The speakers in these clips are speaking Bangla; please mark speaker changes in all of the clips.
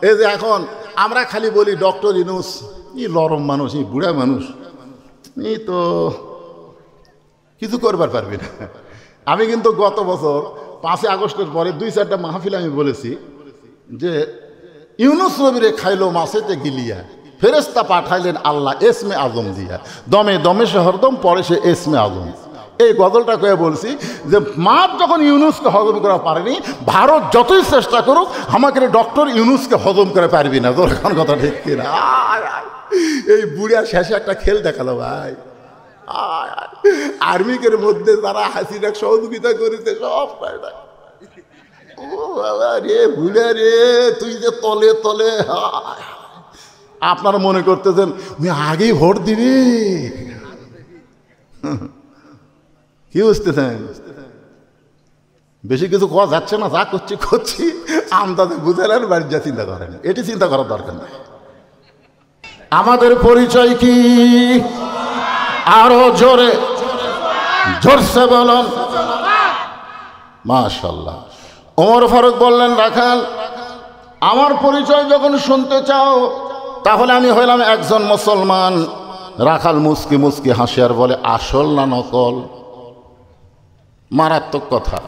Speaker 1: এই যে এখন আমরা খালি বলি ডক্টর ইউনূস ই লরম মানুষ, ই বুড়া মানুষ, ই তো কিছু করবার পারবি না। আমি কিন্তু গত বছর 5ই আগস্টের পরে 2-4টা মাহফিল আমি বলেছি যে ইউনূস নবীরে খাইলো মাছেতে গিলিয়া, ফেরেশতা পাঠাইলেন আল্লাহ এসমে আজম দিয়া, দমে দমে সে হরদম পরে সে এসমে আজম। এই গজলটা কয়ে বলছি যে মাছ যখন ইউনূসকে হজম করা পারেনি, ভারত যতই চেষ্টা করুক আমাকে ডক্টর ইউনূসকে হজম করে পারবি না। তোর এখন কথা ঠিক কিনা? এই বুড়িয়া শেষে একটা খেল দেখালো ভাই। আর্মিকের মধ্যে যারা হাসিনা সহযোগিতা করেছে সব পায় না। ও বাবা রে বুড়া রে, তুই যে তলে তলে আপনারা মনে করতেছেন আগেই ভোট দিবি, কি বুঝতেছেন? বেশি কিছু কোয়া যাচ্ছে না, যা করছি করছি আমদাদে বুঝালেন, বাড়ির যা চিন্তা করেন, এটি চিন্তা করার দরকার নেই। আমাদের পরিচয় কি? আরো জোরে জোরসে বলুন মাশাআল্লাহ। ওমর ফারুক বললেন, রাখাল আমার পরিচয় যখন শুনতে চাও তাহলে আমি হইলাম একজন মুসলমান। রাখাল মুস্কি মুস্কি হাসি আর বলে, আসল না নকল? মারাত্মক কথা।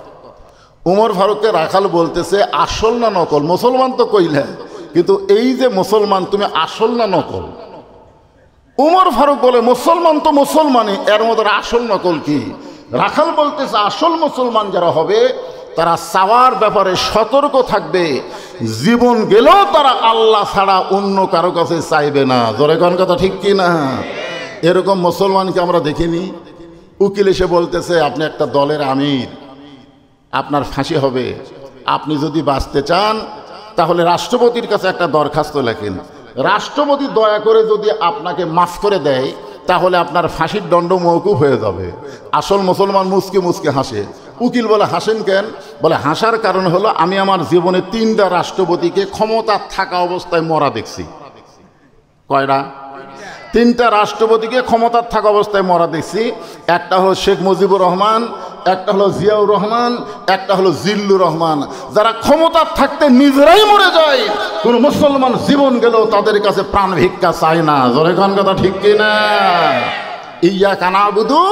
Speaker 1: ওমর ফারুককে রাখাল বলতেছে আসল না নকল? মুসলমান তো কইলেন, কিন্তু এই যে মুসলমান, তুমি আসল না নকল? ওমর ফারুক বলে মুসলমান তো মুসলমানই, এর মধ্যে আসল নকল কি? রাখাল বলতেছে আসল মুসলমান যারা হবে তারা চাওয়ার ব্যাপারে সতর্ক থাকবে, জীবন গেলেও তারা আল্লাহ ছাড়া অন্য কারো কাছে চাইবে না। জোরে কোন কথা ঠিক কি না? এরকম মুসলমানকে আমরা দেখিনি। উকিল এসে বলতেছে আপনি একটা দলের আমির, আপনার ফাঁসি হবে, আপনি যদি বাঁচতে চান তাহলে রাষ্ট্রপতির কাছে একটা দরখাস্ত লেখেন, রাষ্ট্রপতি দয়া করে যদি আপনাকে মাফ করে দেয় তাহলে আপনার ফাঁসির দণ্ড মওকুফ হয়ে যাবে। আসল মুসলমান মুসকে মুসকে হাসে। উকিল বলে হাসেন কেন? বলে হাসার কারণ হলো আমি আমার জীবনে 3টা রাষ্ট্রপতিকে ক্ষমতা থাকা অবস্থায় মরা দেখছি। কয়টা? 3টা রাষ্ট্রপতিকে ক্ষমতার থাকা অবস্থায় মরা দেখছি। একটা হলো শেখ মুজিবুর রহমান, একটা হলো জিয়াউর রহমান, একটা হলো জিল্লুর রহমান। যারা ক্ষমতার থাকতে নিজেরাই মরে যায়, কোন মুসলমান জীবন গেলেও তাদের কাছে প্রাণ ভিক্ষা চায় না। জোরে কোন কথা ঠিক কিনা? ইয়্যাকা না'বুদু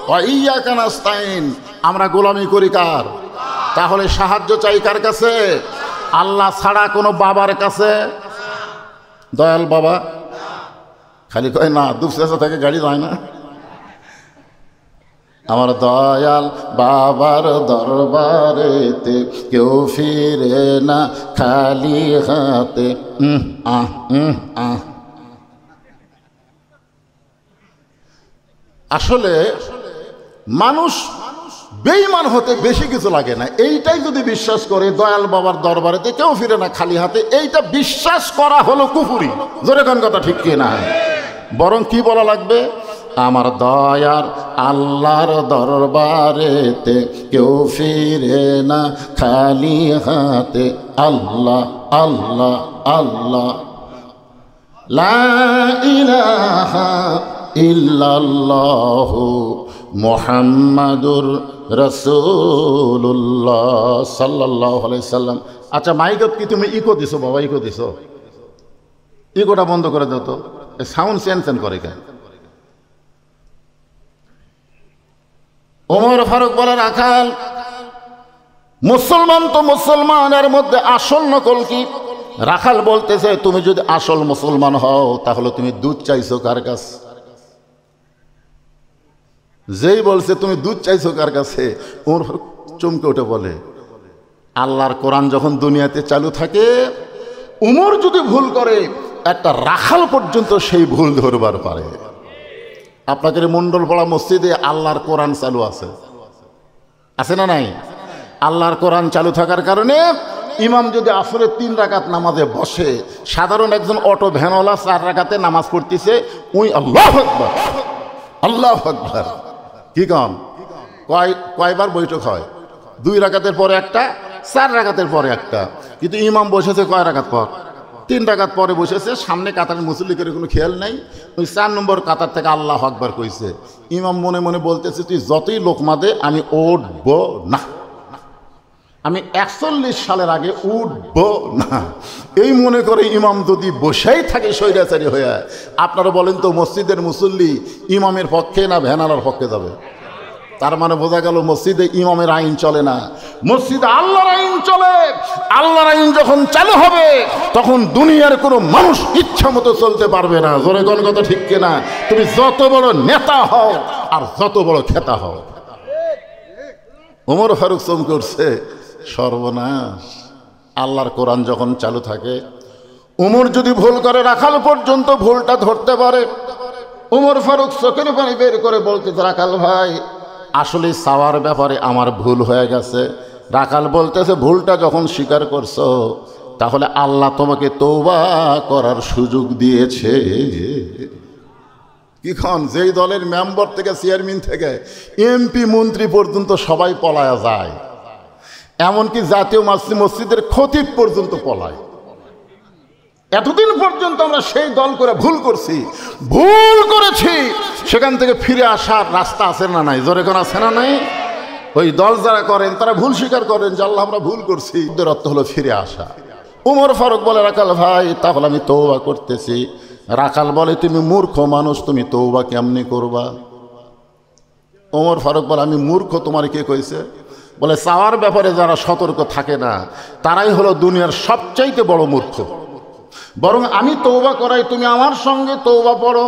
Speaker 1: ওয়া ইয়্যাকা নাস্তাইন। আমরা গোলামি করি কার? তাহলে সাহায্য চাই কার কাছে? আল্লাহ ছাড়া কোনো বাবার কাছে? দয়াল বাবা খালি কয় না, দুপচাচা থেকে গাড়ি যায় না। আমার দয়াল বাবার দরবারেতে কেউ ফিরে না খালি হাতে। আসলে মানুষ বেঈমান হতে বেশি কিছু লাগে না। এইটাই যদি বিশ্বাস করে দয়াল বাবার দরবারেতে কেউ ফিরে না খালি হাতে, এইটা বিশ্বাস করা হলো কুফরি। জোরে কোন কথা ঠিক কি না? বরং কি বলা লাগবে? আমার দয়ার আল্লাহর দরবারেতে কেউ ফিরে না খালি হাতে। আল্লাহ আল্লাহ আল্লাহ লা ইলাহা ইল্লাল্লাহু মুহাম্মাদুর রাসূলুল্লাহ সাল্লাল্লাহু আলাইহি সাল্লাম। আচ্ছা মাইকত কি তুমি ইকো দিছো বাবা? ইকো দিছো? ইকোটা বন্ধ করে দাও তো, সাউন্ড চেঞ্জ করে কেন? ওমর ফারুক বলে রাখাল মুসলমান তো মুসলমানের মধ্যে আসল নকল কি? রাখাল বলতেছে তুমি যদি আসল মুসলমান হও তাহলে তুমি দুধ চাইছো কার কাছে? যেই বলছে তুমি দুধ চাইছো কার কাছে, ওমর ফারুক চমকে উঠে বলে আল্লাহর কোরআন যখন দুনিয়াতে চালু থাকে, উমর যদি ভুল করে একটা রাখাল পর্যন্ত সেই ভুল ধরবার পারে। আপনাদের মণ্ডলপাড়া মসজিদে আল্লাহর কোরআন চালু আছে, আছে না নাই? আল্লাহর কোরআন চালু থাকার কারণে ইমাম যদি আসরের 3 রাকাত নামাজে বসে, সাধারণ একজন অটো ভ্যানওয়ালা 4 রাকাতে নামাজ পড়তেছে, ওই আল্লাহু আকবার আল্লাহু আকবার কি কম কয়বার বৈঠক হয়? 2 রাকাতের পরে একটা, 4 রাকাতের পরে একটা। কিন্তু ইমাম বসেছে কয় রাকাত পর? 3 রাকাত পরে বসেছে। সামনে কাতার মুসল্লিদের কোনো খেয়াল নাই, ওই 4 নম্বর কাতার থেকে আল্লাহু আকবার কইছে। ইমাম মনে মনে বলতেছে তুই যতই লোকমা দে আমি উঠব না। আমি 41 সালের আগে উঠব না, এই মনে করে ইমাম যদি বসেই থাকে স্বৈরাচারী হয়ে, আপনারা বলেন তো মসজিদের মুসল্লি ইমামের পক্ষে না ভ্যানালার পক্ষে যাবে? তার মানে বোঝা গেল মসজিদে ইমামের আইন চলে না, মসজিদে আল্লাহর আইন চলে। আল্লাহর আইন যখন চালু হবে তখন দুনিয়ার কোনো মানুষ ইচ্ছা মতো চলতে পারবে না। জোরে কোন কথা ঠিক কিনা? তুমি যত বড় নেতা হও আর যত বড় খেতা হও। ওমর ফারুক চম করছে, সর্বনাশ। আল্লাহর কোরআন যখন চালু থাকে, ওমর যদি ভুল করে রাখাল পর্যন্ত ভুলটা ধরতে পারে। ওমর ফারুক চোখের পানি বের করে বলতে, রাখাল ভাই আসলে চাওয়ার ব্যাপারে আমার ভুল হয়ে গেছে। রাখাল বলতেছে, ভুলটা যখন স্বীকার করছো তাহলে আল্লাহ তোমাকে তওবা করার সুযোগ দিয়েছে। কিখন যেই দলের মেম্বার থেকে চেয়ারম্যান থেকে এমপি মন্ত্রী পর্যন্ত সবাই পলায়া যায়, এমনকি জাতীয় মসজিদের খতিব পর্যন্ত পলায়। এতদিন পর্যন্ত আমরা সেই দল করে ভুল করছি, ভুল করেছি, সেখান থেকে ফিরে আসার রাস্তা আছে না নাই? জোরে কোন আছে না নাই? ওই দল যারা করেন তারা ভুল স্বীকার করেন যে আল্লাহ আমরা ভুল করছি, এর অর্থ হলো ফিরে আসা। ওমর ফারুক বলে, রাখাল ভাই তাহলে আমি তওবা করতেছি। রাখাল বলে, তুমি মূর্খ মানুষ, তুমি তওবা কেমনি করবা? ওমর ফারুক বলে, আমি মূর্খ তোমার কে কইছে? বলে, চাওয়ার ব্যাপারে যারা সতর্ক থাকে না তারাই হলো দুনিয়ার সবচাইতে বড় মূর্খ। বরং আমি তওবা করাই, তুমি আমার সঙ্গে তওবা পড়ো।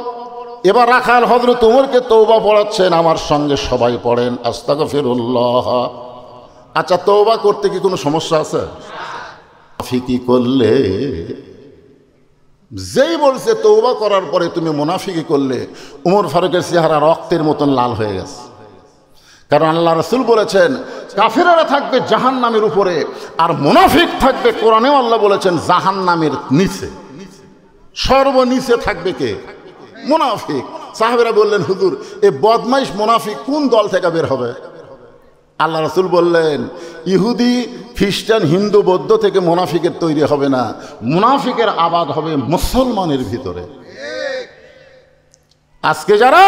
Speaker 1: এবার রাখাল হযরত ওমরকে তওবা পড়াচ্ছেন, আমার সঙ্গে সবাই পড়েন আস্তাগফিরুল্লাহ। আচ্ছা, তওবা করতে কি কোনো সমস্যা আছে? মুনাফিকি করলে, যেই বলছে তওবা করার পরে তুমি মুনাফিকি করলে, ওমর ফারুকের চেহারা রক্তের মতন লাল হয়ে গেছে। কারণ আল্লাহ রাসূল বলেছেন কাফেররা থাকবে জাহান্নামের উপরে আর মুনাফিক থাকবে, কোরআনেও আল্লাহ বলেছেন জাহান্নামের নিচে, সর্বনিচে থাকবে কে? মুনাফিক। সাহাবীরা বললেন, হুজুর এই বদমাইশ মুনাফিক কোন দল থেকে বের হবে? আল্লাহ রাসূল বললেন, ইহুদি খ্রিস্টান হিন্দু বৌদ্ধ থেকে মুনাফিকের তৈরি হবে না, মুনাফিকের আবাদ হবে মুসলমানের ভিতরে। আজকে যারা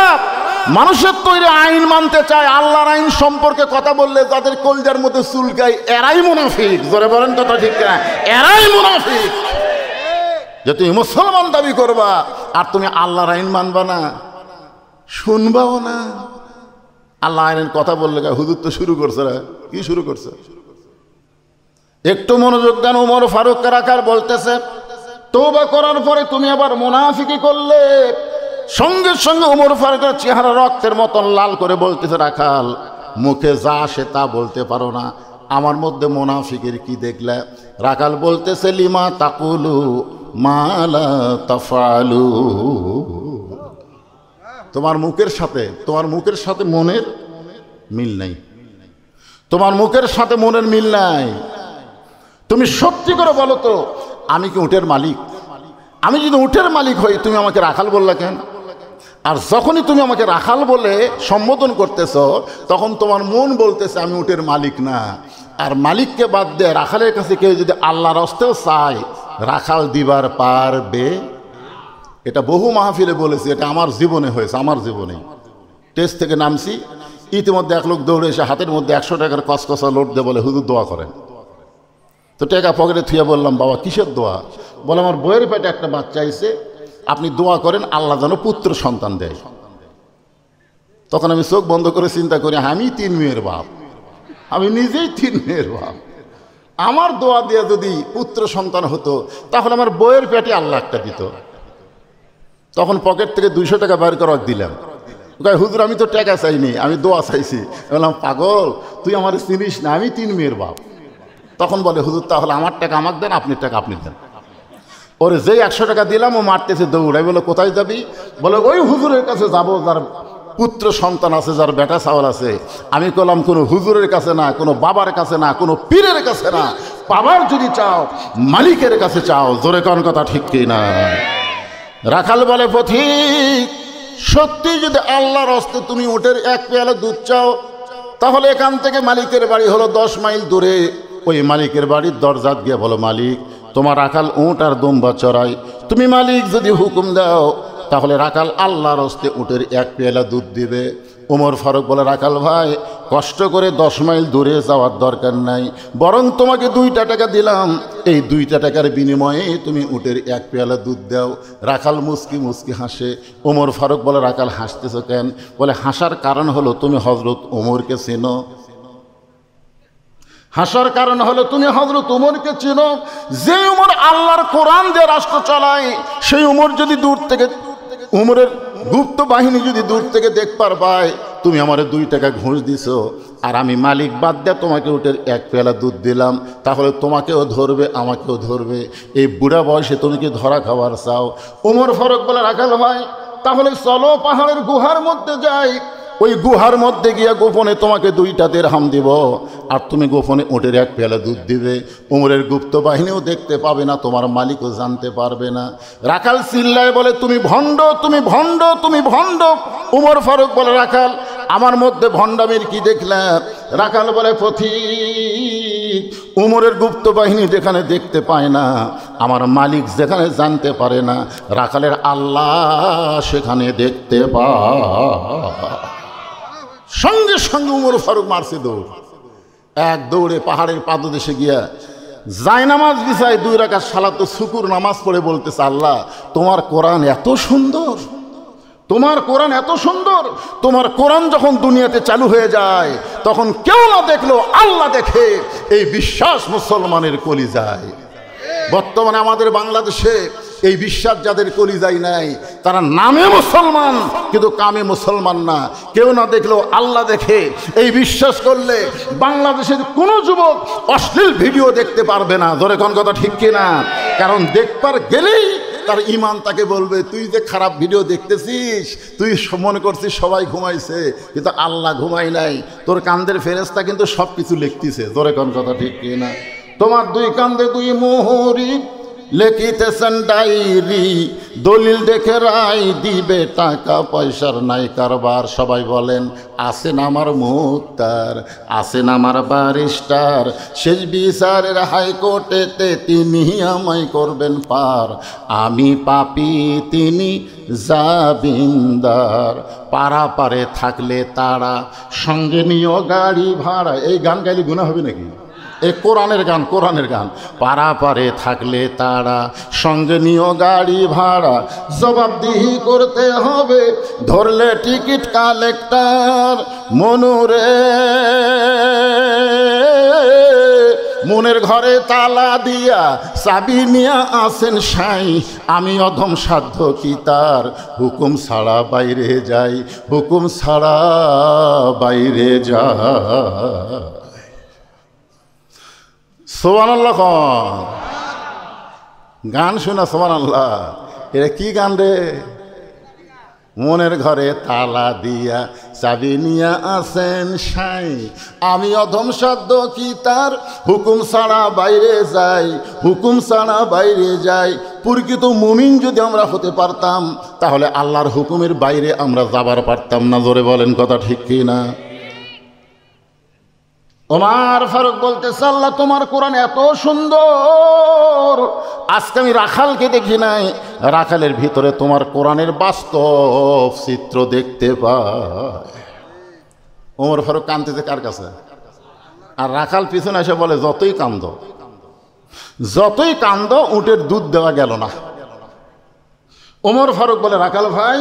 Speaker 1: মানুষের তৈরি আইন মানতে চায়, আল্লাহর আইন সম্পর্কে কথা বললে যাদের কলজার মধ্যে চুলকায়, এরাই মুনাফিক। জোরে বলেন কথা ঠিক না? এরাই মুনাফিক। যে তুমি মুসলমান দাবি করবা আর তুমি আল্লাহর আইন মানবা না, শুনবাও না। আল্লাহ আইনের কথা বললে হুজুর তো শুরু করছে, কি শুরু করছে? একটু মনোযোগ দেন। ওমর ফারুক রাখাল বলতেছে, তওবা করার পরে তুমি আবার মুনাফিকি করলে। সঙ্গে সঙ্গে ওমর ফারুকের চেহারা রক্তের মতন লাল করে বলতেছে, রাখাল মুখে যা আসে তা বলতে পারো না, আমার মধ্যে মুনাফিকের কি দেখলে? রাখাল বলতেছে, লিমা তাকুলু মা লা তাফআলু। তোমার মুখের সাথে মনের মিল নাই, তোমার মুখের সাথে মনের মিল নাই। তুমি সত্যি করে বলো তো, আমি কি উটের মালিক? আমি যদি উটের মালিক হই, তুমি আমাকে রাখাল বললা কেন? আর যখনই তুমি আমাকে রাখাল বলে সম্বোধন করতেছ, তখন তোমার মন বলতেছে আমি উটের মালিক না। আর মালিককে বাদ দিয়ে রাখালের কাছে কেউ যদি আল্লাহর হস্তেও চায়, রাখাল দিবার পারবে? এটা বহু মাহফিলে বলেছি, এটা আমার জীবনে হয়েছে, আমার জীবনে। টেস্ট থেকে নামছি, ইতিমধ্যে এক লোক দৌড়ে এসে হাতের মধ্যে 100 টাকার কসকসা লোড দিয়ে বলে, হুজুর দোয়া করেন। তো টাকা পকেটে থুয়ে বললাম, বাবা কিসের দোয়া? বলে, আমার বইয়ের পেটে একটা বাচ্চা আইছে, আপনি দোয়া করেন আল্লাহ যেন পুত্র সন্তান দেয়। তখন আমি চোখ বন্ধ করে চিন্তা করি, আমি 3 মেয়ের বাপ, আমি নিজেই 3 মেয়ের বাপ। আমার দোয়া দিয়ে যদি পুত্র সন্তান হতো তাহলে আমার বইয়ের পেটে আল্লাহ একটা দিত। তখন পকেট থেকে 200 টাকা বের করে দিলাম। হুজুর আমি তো টাকা চাইনি, আমি দোয়া চাইছি। বললাম, পাগল তুই আমার চিনিস না, আমি 3 মেয়ের বাপ। তখন বলে, হুজুর তাহলে আমার টাকা আমাকে দেন, আপনার টাকা আপনি দেন। ওরে যেই 100 টাকা দিলাম ও মারতেছে দৌড়াই। বলে, কোথায় যাবি? বলে, ওই হুজুরের কাছে যাবো যার পুত্র সন্তান আছে, যার বেটা চাওয়াল আছে। আমি বললাম, কোনো হুজুরের কাছে না, কোনো বাবার কাছে না, কোনো পীরের কাছে না, বাবার যদি চাও মালিকের কাছে চাও। জোরে কোন কথা ঠিক কি না? রাখাল বলে, পথিক সত্যি যদি আল্লাহর হস্তে তুমি উটের 1 পেয়ালা দুধ চাও, তাহলে এখান থেকে মালিকের বাড়ি হলো 10 মাইল দূরে। ওই মালিকের বাড়ির দরজাত গিয়ে বলো, মালিক তোমার রাখাল উট আর দুম্বা চড়াই, তুমি মালিক যদি হুকুম দাও তাহলে রাখাল আল্লাহর হস্তে উটের 1 পেয়ালা দুধ দিবে। ওমর ফারুক বলে, রাখাল ভাই কষ্ট করে 10 মাইল দূরে যাওয়ার দরকার নাই, বরং তোমাকে 2টা টাকা দিলাম, এই 2টা টাকার বিনিময়ে তুমি উটের 1 পেয়ালা দুধ দাও। রাখাল মুস্কি মুস্কি হাসে। ওমর ফারুক বলে, রাখাল হাসতেছ কেন? বলে, হাসার কারণ হলো তুমি হযরত ওমরকে চেনো। হাসার কারণ হলো তুমি হযরত ওমরকে চেনো। যে ওমর আল্লাহর কোরআন দিয়ে রাষ্ট্র চালায়, সেই ওমর যদি দূর থেকে, ওমরের গুপ্ত বাহিনী যদি দূর থেকে দেখবার পায় তুমি আমারে 2 টাকা ঘুষ দিছো, আর আমি মালিক বাদ দিয়ে তোমাকে উটের 1 পেয়ালা দুধ দিলাম, তাহলে তোমাকেও ধরবে আমাকেও ধরবে। এই বুড়া বয়সে তুমি কি ধরা খাবার চাও? ওমর ফারুক বলে, রাখাল ভাই তাহলে চলো পাহাড়ের গুহার মধ্যে যাই, ওই গুহার মধ্যে গিয়া গোপনে তোমাকে 2টা দিরহাম দিব, আর তুমি গোপনে উটের 1 পেয়ালা দুধ দিবে। ওমরের গুপ্ত বাহিনীও দেখতে পাবে না, তোমার মালিকও জানতে পারবে না। রাখাল চিল্লায় বলে, তুমি ভণ্ড, তুমি ভণ্ড, তুমি ভণ্ড। ওমর ফারুক বলে, রাখাল আমার মধ্যে ভণ্ডামির কি দেখলাম? রাখাল বলে, পথিক, ওমরের গুপ্ত বাহিনী যেখানে দেখতে পায় না, আমার মালিক যেখানে জানতে পারে না, রাখালের আল্লাহ সেখানে দেখতে পায়। সঙ্গে সঙ্গে ওমর ফারুক মারছে দৌড়, এক দৌড়ে পাহাড়ের পাদদেশে গিয়া জায়নামাজ বিছায় 2 রাকাত সালাত শুকুর নামাজ পড়ে বলতেছে, আল্লাহ তোমার কোরআন এত সুন্দর, তোমার কোরআন এত সুন্দর। তোমার কোরআন যখন দুনিয়াতে চালু হয়ে যায় তখন কেউ না দেখলো আল্লাহ দেখে, এই বিশ্বাস মুসলমানের কলিজায়। বর্তমানে আমাদের বাংলাদেশে এই বিশ্বাস যাদের কলিজায় নাই, তারা নামে মুসলমান কিন্তু কামে মুসলমান না। কেউ না দেখলেও আল্লাহ দেখে, এই বিশ্বাস করলে বাংলাদেশের কোনো যুবক অশ্লীল ভিডিও দেখতে পারবে না। ধরে কোন কথা ঠিক কিনা? কারণ দেখবার গেলেই তার ইমান তাকে বলবে, তুই যে খারাপ ভিডিও দেখতেছিস, তুই মনে করছিস সবাই ঘুমাইছে, কিন্তু আল্লাহ ঘুমাই নাই। তোর কান্দের ফেরেশতা কিন্তু সব কিছু লিখতেছে। ধরে কোন কথা ঠিক কিনা? তোমার 2 কান্দে 2 মোহরি লেখিতেছেন ডায়েরি, দলিল দেখে রায় দিবে, টাকা পয়সার নাই কারবার। সবাই বলেন, আছেন আমার মুক্তার, আছেন আমার ব্যারিস্টার, শেষ বিচারের হাইকোর্টেতে তিনি আমায় করবেন পার। আমি পাপী, তিনি জামিনদার, পারাপারে থাকলে তারা, সঙ্গে নিও গাড়ি ভাড়া। এই গান গাইলে গুনাহ হবে নাকি? এ কোরআনের গান, কোরআনের গান। পারাপারে থাকলে তারা, সঙ্গে নিও গাড়ি ভাড়া, জবাবদিহি করতে হবে, ধরলে টিকিট কালেক্টর। মনুরে মনের ঘরে তালা দিয়া চাবি নিয়া আসেন সাই, আমি অধম সাধ্য কি তার, হুকুম ছাড়া বাইরে যাই, হুকুম ছাড়া বাইরে যায়। সুবহানাল্লাহ। গান শোনা সুবহানাল্লাহ। এটা কি গান রে? মনের ঘরে তালা দিয়া চাবি নিয়া আসেন সাই, আমি অধম সাধ্য কি তার, হুকুম ছাড়া বাইরে যাই, হুকুম ছাড়া বাইরে যাই। প্রকৃত মুমিন যদি আমরা হতে পারতাম, তাহলে আল্লাহর হুকুমের বাইরে আমরা যাবার পারতাম না। জোরে বলেন কথা ঠিক কি না? ওমর ফারুক বলতেছে, আল্লাহ তোমার কোরআন এত সুন্দর, আজকে আমি রাখালকে দেখি নাই, রাখালের ভিতরে তোমার কোরআনের বাস্তব চিত্র দেখতে পাই। ওমর ফারুক কাঁদতেছে কার কাছে? আর রাখাল পিছনে এসে বলে, যতই কান্দ, যতই কান্দ, উটের দুধ দেওয়া গেল না। ওমর ফারুক বলে, রাখাল ভাই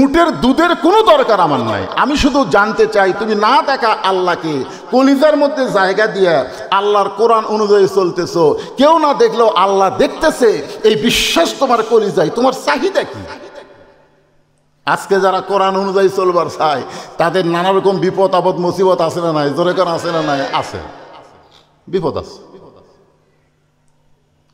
Speaker 1: উটের দুধের কোনো দরকার আমার নাই, আমি শুধু জানতে চাই তুমি না দেখা আল্লাহকে কলিজার মধ্যে জায়গা দিয়ে আল্লাহর কোরআন অনুযায়ী চলতেছো, কেউ না দেখলেও আল্লাহ দেখতেছে, এই বিশ্বাস তোমার কলিজায়, তোমার চাহিদা কি? আজকে যারা কোরআন অনুযায়ী চলবার চায় তাদের নানা রকম বিপদ আপদ মুসিবত আছে না নাই? জোরে কারণ আছে না নাই? আছে, বিপদ আছে।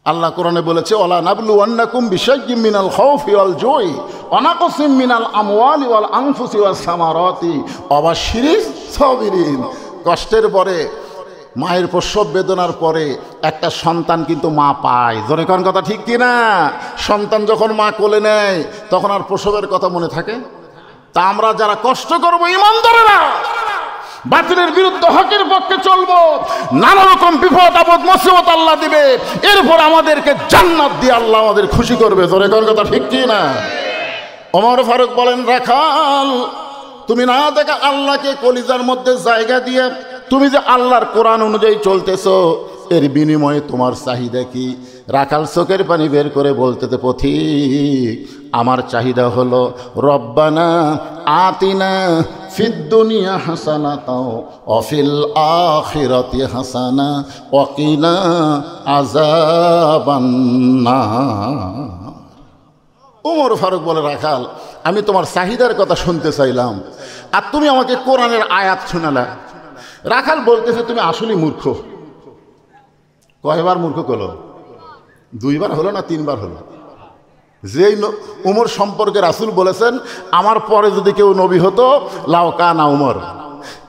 Speaker 1: আল্লাহ কোরআনে বলেছে, ওয়ালা নাবলুওয়ান্নাকুম বিশাইয়্যিম মিনাল খাউফি ওয়াল জুই ওয়া নাকসিম মিনাল আমওয়ালি ওয়াল আনফুসি ওয়াস সামারাতি ওয়া বাশশিরিস সাবিরিন। কষ্টের পরে, মায়ের প্রসব বেদনার পরে একটা সন্তান কিন্তু মা পায়। জোরে কোন কথা ঠিক কি না? সন্তান যখন মা কোলে নেয় তখন আর প্রসবের কথা মনে থাকে? তা আমরা যারা কষ্ট করবো ঈমানদারেরা, বাতিলের বিরুদ্ধে হকের পক্ষে চলবো, নানা রকম বিপদ আপদ মুসিবত আল্লাহ দিবে, এরপর আমাদেরকে জান্নাত দিয়ে আল্লাহ আমাদের খুশি করবে। জোরে কোন কথা ঠিক কি না? ওমর ফারুক বলেন, রাখাল তুমি না দেখা আল্লাহকে কলিজার মধ্যে জায়গা দিয়ে তুমি যে আল্লাহর কোরআন অনুযায়ী চলতেছো, এর বিনিময়ে তোমার চাহিদা কি? রাখাল চোখের পানি বের করে বলতেছে, পথিক আমার চাহিদা হলো রব্বানা আতিনা ফিদ দুনিয়া হাসানাতাও ওয়া ফিল আখিরাতি হাসানা ওয়া কিনা আযাবান্নার। ওমর ফারুক বলে, রাখাল আমি তোমার চাহিদার কথা শুনতে চাইলাম, আর তুমি আমাকে কোরআনের আয়াত শোনালা। রাখাল বলতেছে, তুমি আসলেই মূর্খ। কয়বার মূর্খ করলো? 2 বার হলো না 3 বার হলো? যেই উমর সম্পর্কে রাসূল বলেছেন, আমার পরে যদি কেউ নবী হতো লাউ কানা উমর,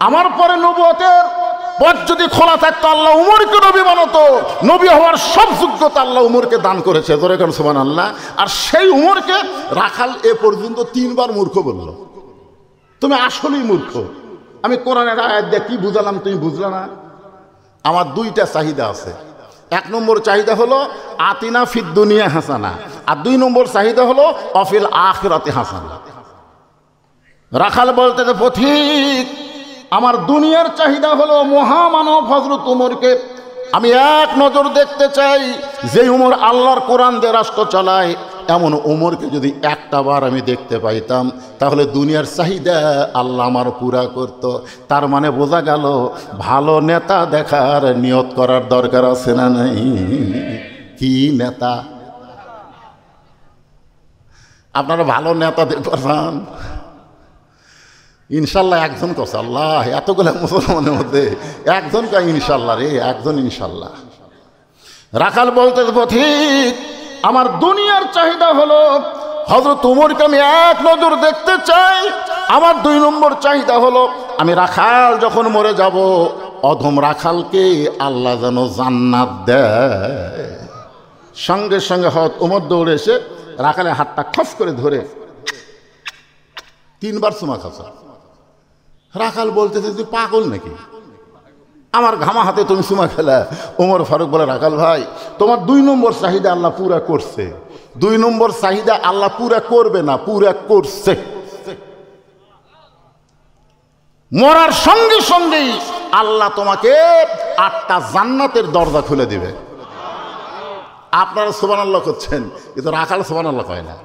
Speaker 1: আমার পরে নবুয়তের পথ যদি খোলা থাকতো আল্লাহ উমরকে নবী বানাতো। নবী হওয়ার সব যোগ্যতা আল্লাহ উমরকে দান করেছে, জোরে কোন সুবহানাল্লাহ। আর সেই উমরকে রাখাল এ পর্যন্ত 3 বার মূর্খ বলল। তুমি আসলেই মূর্খ। আমি কোরআনের আয়াত দিয়ে কি বুঝালাম তুমি বুঝলে না? আমার 2টা চাহিদা আছে। 1 নম্বর চাহিদা হলো আতিনা ফিদ দুনিয়া হাসানা, আর 2 নম্বর চাহিদা হলো অফিল আখিরাতি হাসানা। রাখাল বলতে যে, পথিক আমার দুনিয়ার চাহিদা হলো মহামানব হযরত উমরকে আমি এক নজর দেখতে চাই। যে উমর আল্লাহর কোরআন দিয়ে রাষ্ট্র চালায়, এমন উমরকে যদি একটা বার আমি দেখতে পাইতাম, তাহলে দুনিয়ার চাহিদা আল্লাহ আমার পুরা করত। তার মানে বোঝা গেল ভালো নেতা দেখার নিয়ত করার দরকার আছে না নাই? কি নেতা? আপনারা ভালো নেতা দেখতে পান? ইনশাল্লাহ একজন কস, আল্লাহ এতগুলো মুসলমানের মধ্যে একজন কা ইনশাল্লাহ রে, একজন ইনশাল্লাহ। রাখাল বলতে, পথিক আমার দুনিয়ার চাহিদা হলো হযরত উমরকে আমি এক নজর দেখতে চাই। আমার 2 নম্বর চাহিদা হলো আমি রাখাল যখন মরে যাব, অধম রাখালকে আল্লাহ যেন জান্নাত দেয়। সঙ্গে সঙ্গে হযরত উমর দৌড়ে এসে রাখালের হাতটা খস করে ধরে 3 বার চুমা খাচ্ছা। রাখাল বলতেছে, তুই পাগল নাকি? আমার ঘামা হাতে তুমি চুমা খেলা? ওমর ফারুক বলে, রাখাল ভাই তোমার 2 নম্বর চাহিদা আল্লাহ পুরা করছে। 2 নম্বর চাহিদা আল্লাহ পুরা করবে না, পুরা করছে। মরার সঙ্গে সঙ্গেই আল্লাহ তোমাকে 8টা জান্নাতের দরজা খুলে দিবে। আপনারা সুবহানাল্লাহ করছেন, কিন্তু রাখাল সুবহানাল্লাহ কয় না।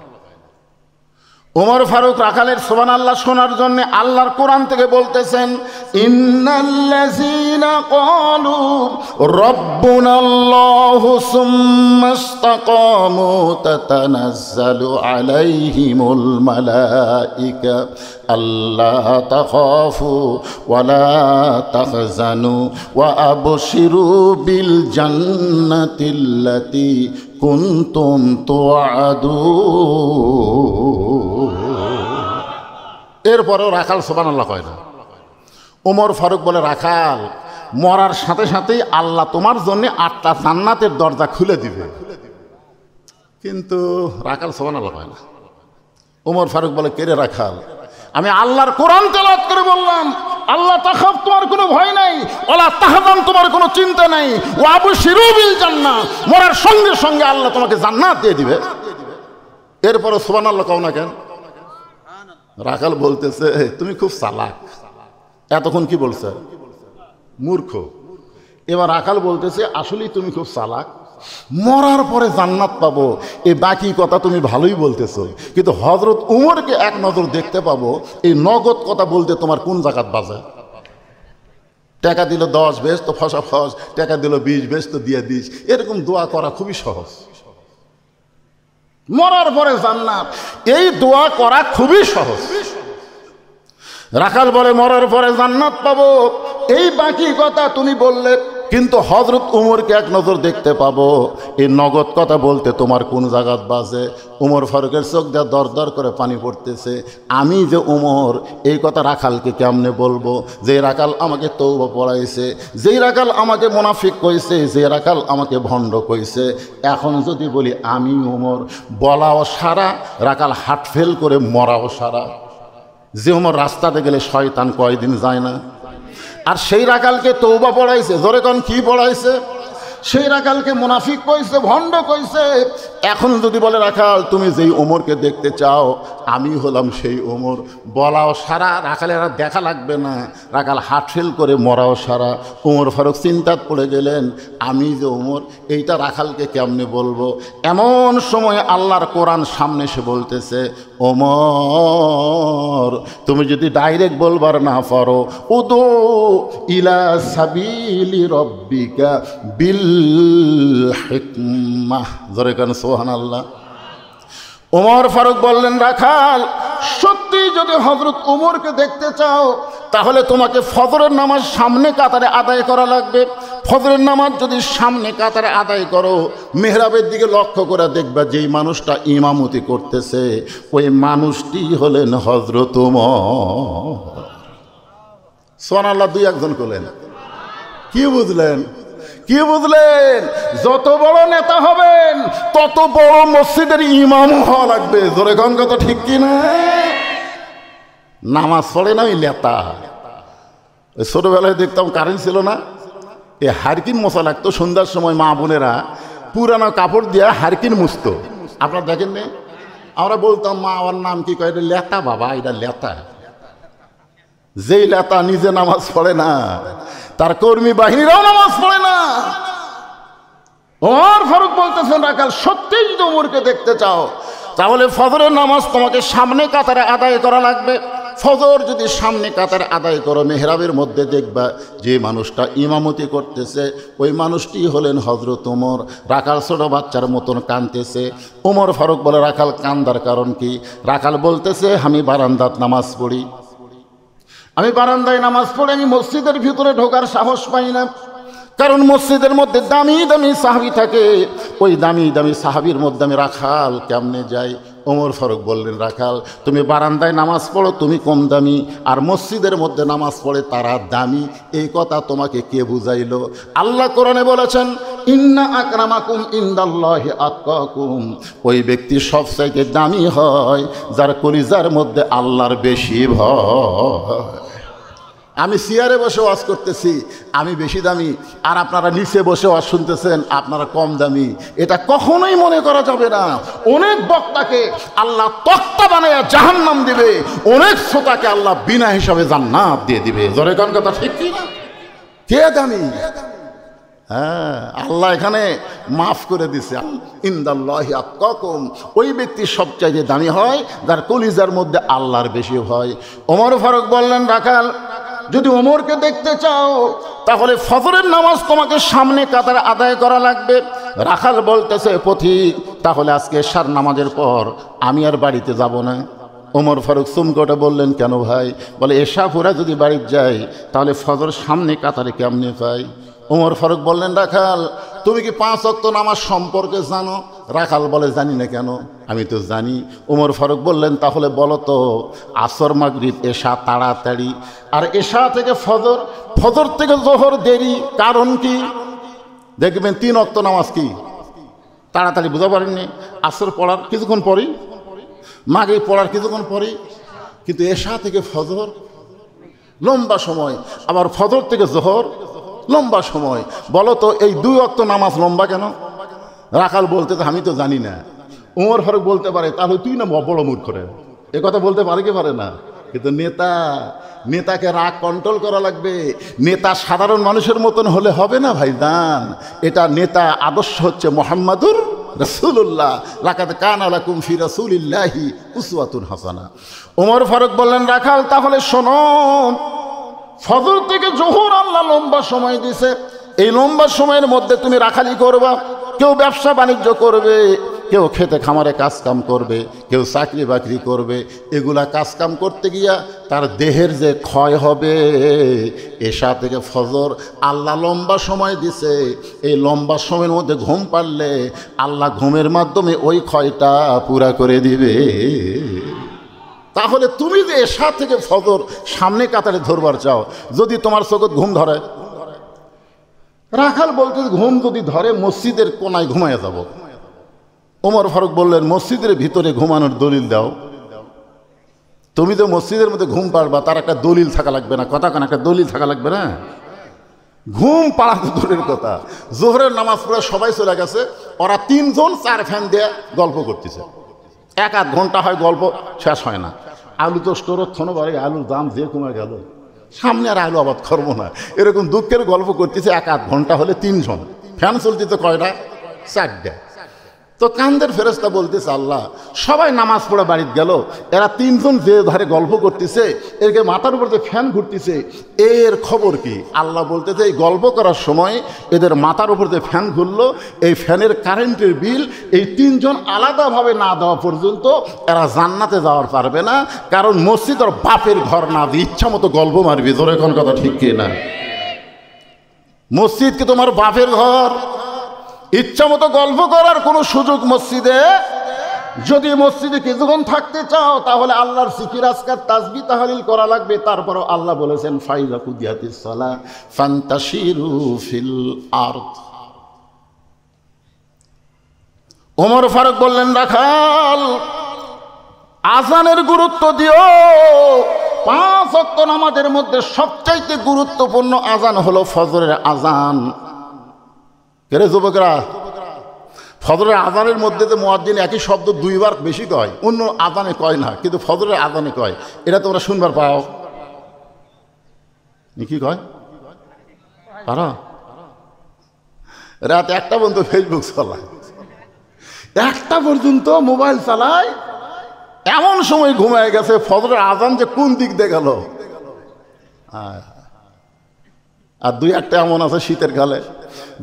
Speaker 1: ওমর ফারুক রাখালের সুবহানাল্লাহ শোনার জন্য আল্লাহর কোরআন থেকে বলতেছেন, ইন্নাল্লাযীনা ক্বালু রাব্বুনাল্লাহু সুম্মা ইসতাকামু তাতানাজ্জালু আলাইহিমুল মালায়েকা আল্লা তাখাফু ওয়া লা তাহজানু ওয়া আবশিরু বিল জান্নাতিল্লাতী কুনতুম তুআদুন। এরপরেও রাখাল সুবহানাল্লাহ কয় না। ওমর ফারুক বলে, রাখাল মরার সাথে সাথেই আল্লাহ তোমার জন্য 8টা জান্নাতের দরজা খুলে দিবে। কিন্তু রাখাল সুবহানাল্লাহ কয় না। ওমর ফারুক বলে, কে রে রাখাল? আমি আল্লাহর কোরআন তেলাওয়াত করে বললাম, আল্লাহ তাখাফ তোমার কোনো ভয় নাই, ওয়ালা তাহজান তোমার কোনো চিন্তা নাই, ওয়া আবশিরু বিল জান্নাহ মরার সঙ্গে সঙ্গে আল্লাহ তোমাকে জান্নাত দিয়ে দিবে। এরপরে সুবহানাল্লাহ কও না কেন? রাখাল বলতেছে, তুমি খুব চালাক। এতক্ষণ কি বলছে? মূর্খ। এবার রাখাল বলতেছে, আসলেই তুমি খুব চালাক। মরার পরে জান্নাত পাবো এই বাকি কথা তুমি ভালোই বলতেছো, কিন্তু হযরত উমরকে এক নজর দেখতে পাবো এই নগদ কথা বলতে তোমার কোন জাকাত বাজে? টাকা দিল 10 বেশ তো ফসা ফস, টাকা দিল 20 বেশ তো দিয়ে দিস। এরকম দোয়া করা খুবই সহজ। মরার পরে জান্নাত, এই দোয়া করা খুবই সহজ। রাখাল বলে, মরার পরে জান্নাত পাবো এই বাকি কথা তুমি বললে, কিন্তু হযরত উমরকে এক নজর দেখতে পাবো এই নগদ কথা বলতে তোমার কোন জায়গাত বাজে? উমর ফারুকের চোখ দিয়ে দর দর করে পানি পড়তেছে। আমি যে উমর এই কথা রাখালকে কেমনে বলবো? যে রাখাল আমাকে তওবা পড়াইছে, যেই রাখাল আমাকে মুনাফিক কইছে, যে রাখাল আমাকে ভণ্ড কইছে, এখন যদি বলি আমি উমর, বলাও সারা, রাখাল হাট ফেল করে মরাও সারা। যে উমর রাস্তাতে গেলে শয়তান কয়দিন যায় না। আর সেই রাখালকে তওবা পড়াইছে, জোরে কোন কি পড়াইছে? সেই রাখালকে মুনাফিক কইছে, ভণ্ড কইছে। এখন যদি বলে রাখাল তুমি যেই ওমরকে দেখতে চাও আমি হলাম সেই ওমর, বলাও সারা, রাখালের আর দেখা লাগবে না, রাখাল হাট ফেল করে মরাও সারা। ওমর ফারুক চিন্তাত পড়ে গেলেন আমি যে ওমর এইটা রাখালকে কেমনে বলবো। এমন সময় আল্লাহর কোরআন সামনে এসে বলতেছে ওমর তুমি যদি ডাইরেক্ট বলবার না পারো উদু ইলা সাবিলি রব্বিকা বিল হিকমাহ, জোরে কান সুবহানাল্লাহ। ওমর ফারুক বললেন রাখাল সত্যি যদি হযরত ওমরকে দেখতে চাও তাহলে তোমাকে ফজরের নামাজ সামনে কাতারে আদায় করা লাগবে। ফজরের নামাজ যদি সামনে কাতারে আদায় করো মেহরাবের দিকে লক্ষ্য করে দেখবা যেই মানুষটা ইমামতি করতেছে ওই মানুষটি হলেন হযরত ওমর। সুবহানাল্লাহ, দুই একজন করলেন। কি বুঝলেন? কি বুঝলেন? যত বড় নেতা হবেন তত বড় মসজিদের ইমাম হওয়া লাগবে। জোরে কোন কথা ঠিক কি না? নামাজ পড়ে না ওই নেতা। ওই ছোটবেলায় দেখতাম কারেন্ট ছিল না, এ হারকিন মশা লাগতো সন্ধ্যার সময়, মা বোনেরা পুরানো কাপড় দিয়ে হারকিন মুছতো। আপনারা দেখেন নি? আমরা বলতাম মা আমার নাম কি কয়, এটা লেতা বাবা, এটা লেতা। যেই লেতা নিজে নামাজ পড়ে না তার কর্মী বাহিনীরাও নামাজ পড়ে না। ওমর ফারুক বলতেছেন রাখাল সত্যিই যদি ওমরকে দেখতে চাও তাহলে ফজরের নামাজ তোমাকে সামনে কাতারে আদায় করা লাগবে। ফজর যদি সামনে কাতারে আদায় করো মেহরাবের মধ্যে দেখবা যে মানুষটা ইমামতি করতেছে ওই মানুষটি হলেন হযরত ওমর। রাখাল ছোট বাচ্চার মতন কাঁদতেছে। ওমর ফারুক বলে রাখাল কান্দার কারণ কি? রাখাল বলতেছে আমি বারান্দাত নামাজ পড়ি, আমি বারান্দায় নামাজ পড়ে আমি মসজিদের ভিতরে ঢোকার সাহস পাই না, কারণ মসজিদের মধ্যে দামি দামি সাহাবী থাকে, ওই দামি দামি সাহাবীর মধ্যে আমি রাখাল কেমনে যাই? ওমর ফারুক বললেন রাখাল তুমি বারান্দায় নামাজ পড়ো তুমি কম দামি, আর মসজিদের মধ্যে নামাজ পড়ে তারা দামি। এই কথা তোমাকে কে বুঝাইলো? আল্লাহ কোরআনে বলেছেন ইন্না আকরামাকুম ইনদাল্লাহি আতকাকুম, ওই ব্যক্তি সবচাইতে দামি হয় যার কলিজার মধ্যে আল্লাহর বেশি ভয়। আমি চেয়ারে বসে ওয়াজ করতেছি আমি বেশি দামি, আর আপনারা নিচে বসে ওয়াজ শুনতেছেন আপনারা কম দামি। এটা কখনোই মনে করা যাবে না। অনেক বক্তাকে আল্লাহ তক্তা বানায়া জাহান্নাম দিবে, অনেক শ্রোতাকে আল্লাহ বিনা হিসাবে জান্নাত দিয়ে দিবে। জোরে কোন কথা ঠিক কি না? কে দামি? হ্যাঁ, আল্লাহ এখানে মাফ করে দিছে ইনদাল্লাহি আতকাকুম, ওই ব্যক্তি সবচাইতে দামি হয় যার কলিজার মধ্যে আল্লাহর বেশি ভয়। ওমর ফারুক বললেন রাখাল যদি ওমরকে দেখতে চাও তাহলে ফজরের নামাজ তোমাকে সামনে কাতারে আদায় করা লাগবে। রাখাল বলতেছে পথিক তাহলে আজকে এশার নামাজের পর আমি আর বাড়িতে যাব না। ওমর ফারুক চুমকোটা বললেন কেন ভাই? বলে এশা পুরা যদি বাড়িতে যাই তাহলে ফজর সামনে কাতারে কেমনে পাই? ওমর ফারুক বললেন রাখাল তুমি কি 5 ওয়াক্ত নামাজ সম্পর্কে জানো? রাখাল বলে জানি না। কেন? আমি তো জানি। ওমর ফারুক বললেন তাহলে বলো তো আসর মাগরিব এশা তাড়াতাড়ি, আর এশা থেকে ফজর, ফজর থেকে জোহর দেরি, কারণ কি? দেখবেন 3 ওয়াক্ত নামাজ কি তাড়াতাড়ি, বুঝতে পারেননি? আসর পড়ার কিছুক্ষণ পরেই, মাগরিব পড়ার কিছুক্ষণ পরেই, কিন্তু এশা থেকে ফজর লম্বা সময়, আবার ফজর থেকে জোহর লম্বা সময়। বলো তো এই 2 ওয়াক্ত নামাজ লম্বা কেন? রাখাল বলতে আমি তো জানি না। ওমর ফারুক বলতে পারে তাহলে তুই না বড় মূর্খ রে, এ কথা বলতে পারে কি পারে না? কিন্তু নেতাকে রাগ কন্ট্রোল করা লাগবে। নেতা সাধারণ মানুষের মতন হলে হবে না ভাইজান। এটা নেতা আদর্শ হচ্ছে মুহাম্মাদুর রাসূলুল্লাহ, লাকাদ কানা লাকুম ফি রাসূলিল্লাহি উসওয়াতুন হাসানাহ। ওমর ফারুক বললেন রাখাল তাহলে শোনো, ফজর থেকে জোহর আল্লাহ লম্বা সময় দিছে, এই লম্বা সময়ের মধ্যে তুমি রাখালি করবা। কেউ ব্যবসা বাণিজ্য করবে, কেউ খেতে খামারে কাজকাম করবে, কেউ চাকরি বাকরি করবে। এগুলা কাজকাম করতে গিয়া তার দেহের যে ক্ষয় হবে, এশা থেকে ফজর আল্লাহ লম্বা সময় দিছে, এই লম্বা সময়ের মধ্যে ঘুম পারলে আল্লাহ ঘুমের মাধ্যমে ওই ক্ষয়টা পুরা করে দিবে। তাহলে তুমি যে এশা থেকে ফজর সামনে কাতারে ধরবার চাও, যদি তোমার চোখত ঘুম ধরে, রাখাল বলতে ঘুম যদি ধরে মসজিদের কোনায় ঘুমায় যাব। ওমর ফারুক বললেন মসজিদের ভিতরে ঘুমানোর দলিল দাও। তুমি তো মসজিদের মধ্যে ঘুম পারবা, তার একটা দলিল থাকা লাগবে না? কথা কেন, একটা দলিল থাকা লাগবে না? ঘুম পাড়া তো দূরের কথা, জোহরের নামাজ পড়ে সবাই চলে গেছে, ওরা তিনজন চার ফ্যান দিয়ে গল্প করতেছে, এক আধ ঘন্টা হয়, গল্প শেষ হয় না। আলু তো স্টোরের থনো বাড়ি, আলুর দাম যে কমে গেল, সামনে আর আলু আবাদ করবো না, এরকম দুঃখের গল্প করতেছে। এক আধ ঘন্টা হলে তিনজন, ফ্যান চলতেছে কয়টা? চারটা। তো কান্দের ফেরেশতা বলতেছে, আল্লাহ সবাই নামাজ পড়ে বাড়িতে গেল, এরা তিনজন যে ধারে গল্প করতেছে, এরকে মাথার উপর যে ফ্যান ঘুরতেছে, এর খবর কি? আল্লাহ বলতেছে, এই গল্প করার সময় এদের মাথার উপর যে ফ্যান ঘুরলো, এই ফ্যানের কারেন্টের বিল এই তিনজন আলাদাভাবে না দেওয়া পর্যন্ত এরা জান্নাতে যাওয়ার পারবে না, কারণ মসজিদ আর বাপের ঘর না দিয়ে ইচ্ছা মতো গল্প মারবি। জোরে কোন কথা ঠিক কি না? মসজিদ কি তোমার বাপের ঘর? ইচ্ছা মতো গল্প করার কোনো সুযোগ মসজিদে? যদি মসজিদে কিছুক্ষণ থাকতে চাও তাহলে আল্লাহর জিকির আজকার তাসবিহ তাহলিল করা লাগবে। তারপরও আল্লাহ বলেছেন, ফাইযা কুদিয়াতিস সালাহ ফান্তাশিরু ফিল আরদ। ওমর ফারুক বললেন, রাখাল আজানের গুরুত্ব দিও। 5 ওয়াক্ত নামাজের মধ্যে সবচাইতে গুরুত্বপূর্ণ আজান হলো ফজরের আজান। কেরে যুবকরা, ফজরের আজানের মধ্যে যে মুয়াজ্জিন একই শব্দ 2 বার বেশি কয়, অন্য আজানে কয় না, কিন্তু ফজরের আজানে কয়। এটা তোমরা শুনবার পাও? কি কয়? পারা রাত 1টা পর্যন্ত ফেসবুক চালায়, 1টা পর্যন্ত মোবাইল চালায়, এমন সময় ঘুমায় গেছে, ফজরের আজান যে কোন দিক দিয়ে গেল। আর 2-1টা এমন আছে শীতের কালে,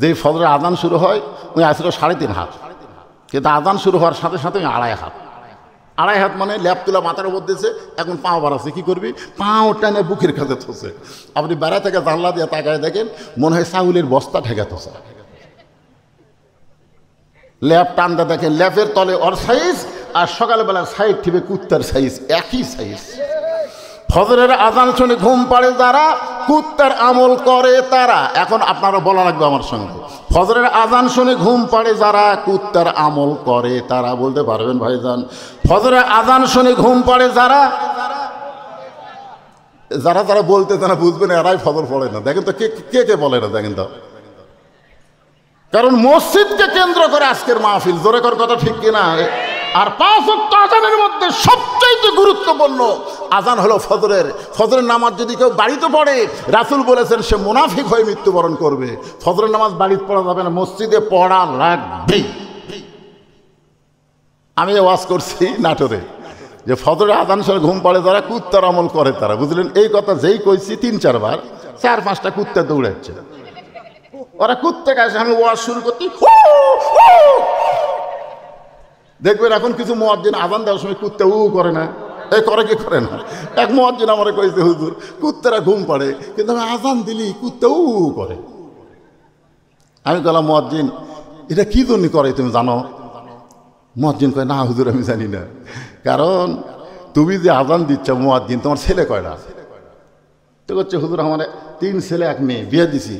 Speaker 1: যে ফজরের আজান শুরু হয় ওই আসলে 3.5 হাত, কিন্তু আজান শুরু হওয়ার সাথে সাথে 2.5 হাত। 2.5 হাত মানে ল্যাপ তুলা মাথার উপর দিয়েছে, এখন পাও বাড়াচ্ছে, কী করবি? পাও টানে বুকের কাছে থসে। আপনি বেড়া থেকে জানলা দিয়ে তাকায় দেখেন, মনে হয় চাউলের বস্তা ঠেকা থসে। ল্যাপ টানতে দেখেন, ল্যাপের তলে ওর সাইজ, আর সকালবেলা সাইড ঠিবে কুত্তার সাইজ, একই সাইজ। ফজরের আজান শুনে ঘুম পাড়ে যারা, কুত্তার আমল করে তারা। এখন আপনারা বলা লাগবে আমার সঙ্গে, ফজরের আজান শুনে ঘুম পাড়ে যারা, কুত্তার আমল করে তারা। বলতে পারবেন ভাইজান? ফজরের আজান শুনে ঘুম পাড়ে যারা, যারা যারা বলতে তারা বুঝবেন এরাই ফজর পড়ে না। দেখেন তো কে কে কে বলে না, দেখেন তো। কারণ মসজিদকে কেন্দ্র করে আজকের মাহফিল। জোরে কর কথা ঠিক কিনা? আর 5 ওয়াক্ত আজানের মধ্যে সবচাইতে গুরুত্বপূর্ণ আজান হলো ফজরের। ফজরের নামাজ যদি কেউ বাড়িতে পড়ে, রাসূল বলেছেন সে মুনাফিক হয়ে মৃত্যুবরণ করবে। ফজরের নামাজ বাড়িতে পড়া যাবে না, মসজিদে পড়া লাগবেই। আমি ওয়াজ করছি নাটোরে, যে ফজরের আজান শুনে ঘুম পাড়ে যারা, কুত্তার আমল করে তারা। বুঝলেন? এই কথা যেই কইছি 3-4 বার, 4-5টা কুত্তা দৌড়াচ্ছে। ওরা কুত্তা কাছে আমি ওয়াজ শুরু করতে, দেখবেন এখন কিছু মুয়াজ্জিন আজান দেওয়ার সময় কুত্তা করে না। এই করে কি করে না? এক মুয়াজ্জিন আমারে কইছে, হুজুর কুত্তারা ঘুম পাড়ে, কিন্তু আমি আজান দিলি কুত্তা করে। আমি বললাম, মুয়াজ্জিন এটা কি জন্য করে তুমি জানো? মুয়াজ্জিন কয়, না হুজুর আমি জানি না। কারণ তুমি যে আজান দিচ্ছ মুয়াজ্জিন, তোমার ছেলে কয়টা? তো করছে, হুজুর আমার 3 ছেলে 1 মেয়ে, বিয়ে দিছি।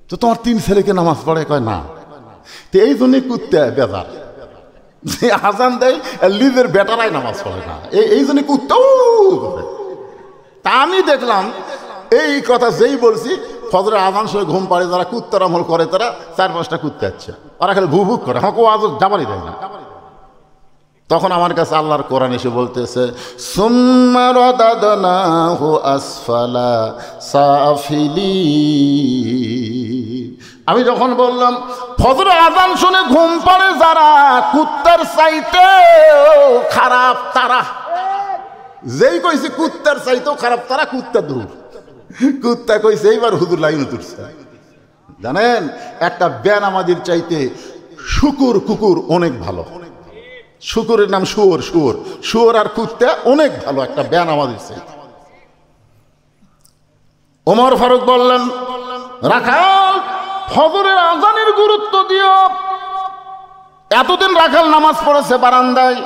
Speaker 1: তো তোমার 3 ছেলেকে নামাজ পড়ে? কয় না। তো এই জন্যই কুত্তা বেজার, যে আজান দেয় আর লিজের বেটারাই নামাজ পড়ে না, এই জন্য কুত্তাও করে। তা আমি দেখলাম এই কথা যেই বলছি, ফজরের আজান শুনে ঘুম পাড়ে যারা, কুত্তার আমল করে তারা, 4-5টা কুত্তা আছে, ওরা খালি ভুক করে, আমাকে আজ যাবারই দেয় না। তখন আমার কাছে আল্লাহর কোরআন এসে বলতেছে, সুম্মা রাদাদনাহু আসফালা সাফিলিন। আমি যখন বললাম ফজরের আজান শুনে ঘুম পাড়ে যারা, কুত্তার চাইতেও খারাপ তারা। যেই কইছে কুত্তার চাইতেও খারাপ তারা, কুত্তা দূর। কুত্তা কইছে এইবার হুজুর লাইন তুলছে। জানেন, একটা বেনামাজির চাইতে শুকুর কুকুর অনেক ভালো। শুকুরের নাম শুয়োর, শুয়োর আর কুত্তা অনেক ভালো একটা বেনামাজির চাইতে। ওমর ফারুক বললেন, রাখাল ফজরের আজানের গুরুত্ব দিও। এতদিন রাখাল নামাজ পড়েছে বারান্দায়,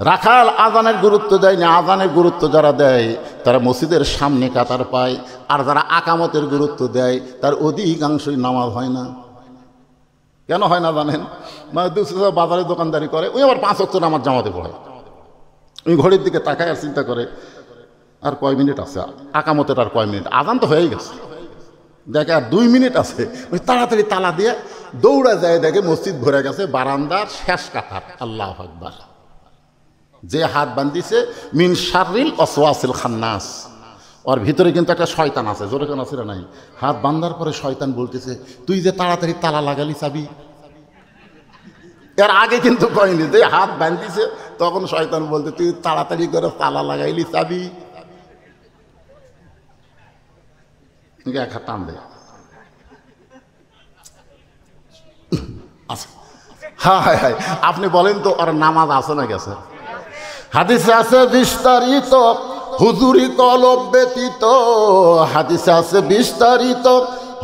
Speaker 1: রাখাল আজানের গুরুত্ব দেয়নি। আজানের গুরুত্ব যারা দেয় তারা মসজিদের সামনে কাতার পায়, আর যারা আকামতের গুরুত্ব দেয় তার অধিকাংশই নামাজ হয় না। কেন হয় না জানেন? মানে দুসরা বাজারে দোকানদারি করে, ওই আবার 5 ওয়াক্ত নামাজ জামাতে পড়ে। ওই ঘড়ির দিকে তাকায় আর চিন্তা করে আর কয় মিনিট আছে, আকামতের আর কয় মিনিট, আজান তো হয়েই গেছে। দেখে আর 2 মিনিট আছে, ওই তাড়াতাড়ি তালা দিয়ে দৌড়া যায়, দেখে মসজিদ ভরে গেছে বারান্দার শেষ কাতার। আল্লাহু আকবার। যে হাত বান্ধিছে মিন শাররিল ওয়াসওয়াসিল খান্নাস, ওর ভিতরে কিন্তু একটা শয়তান আছে। জোরে কেন আছে নাই? হাত বান্ধার পরে শয়তান বলতেছে, তুই যে তাড়াতাড়ি তালা লাগালি চাবি। এর আগে কিন্তু কয়নি, যে হাত বান্ধিছে তখন শয়তান বলতে, তুই তাড়াতাড়ি করে তালা লাগাইলি চাবি। এক হাত টান দেয়। হ্যাঁ হ্যাঁ হ্যাঁ, আপনি বলেন তো ওর নামাজ আছে না গেছে? হাদিসে আছে বিস্তারিত হুজুরি কলব ব্যতীত, হাদিসে আছে বিস্তারিত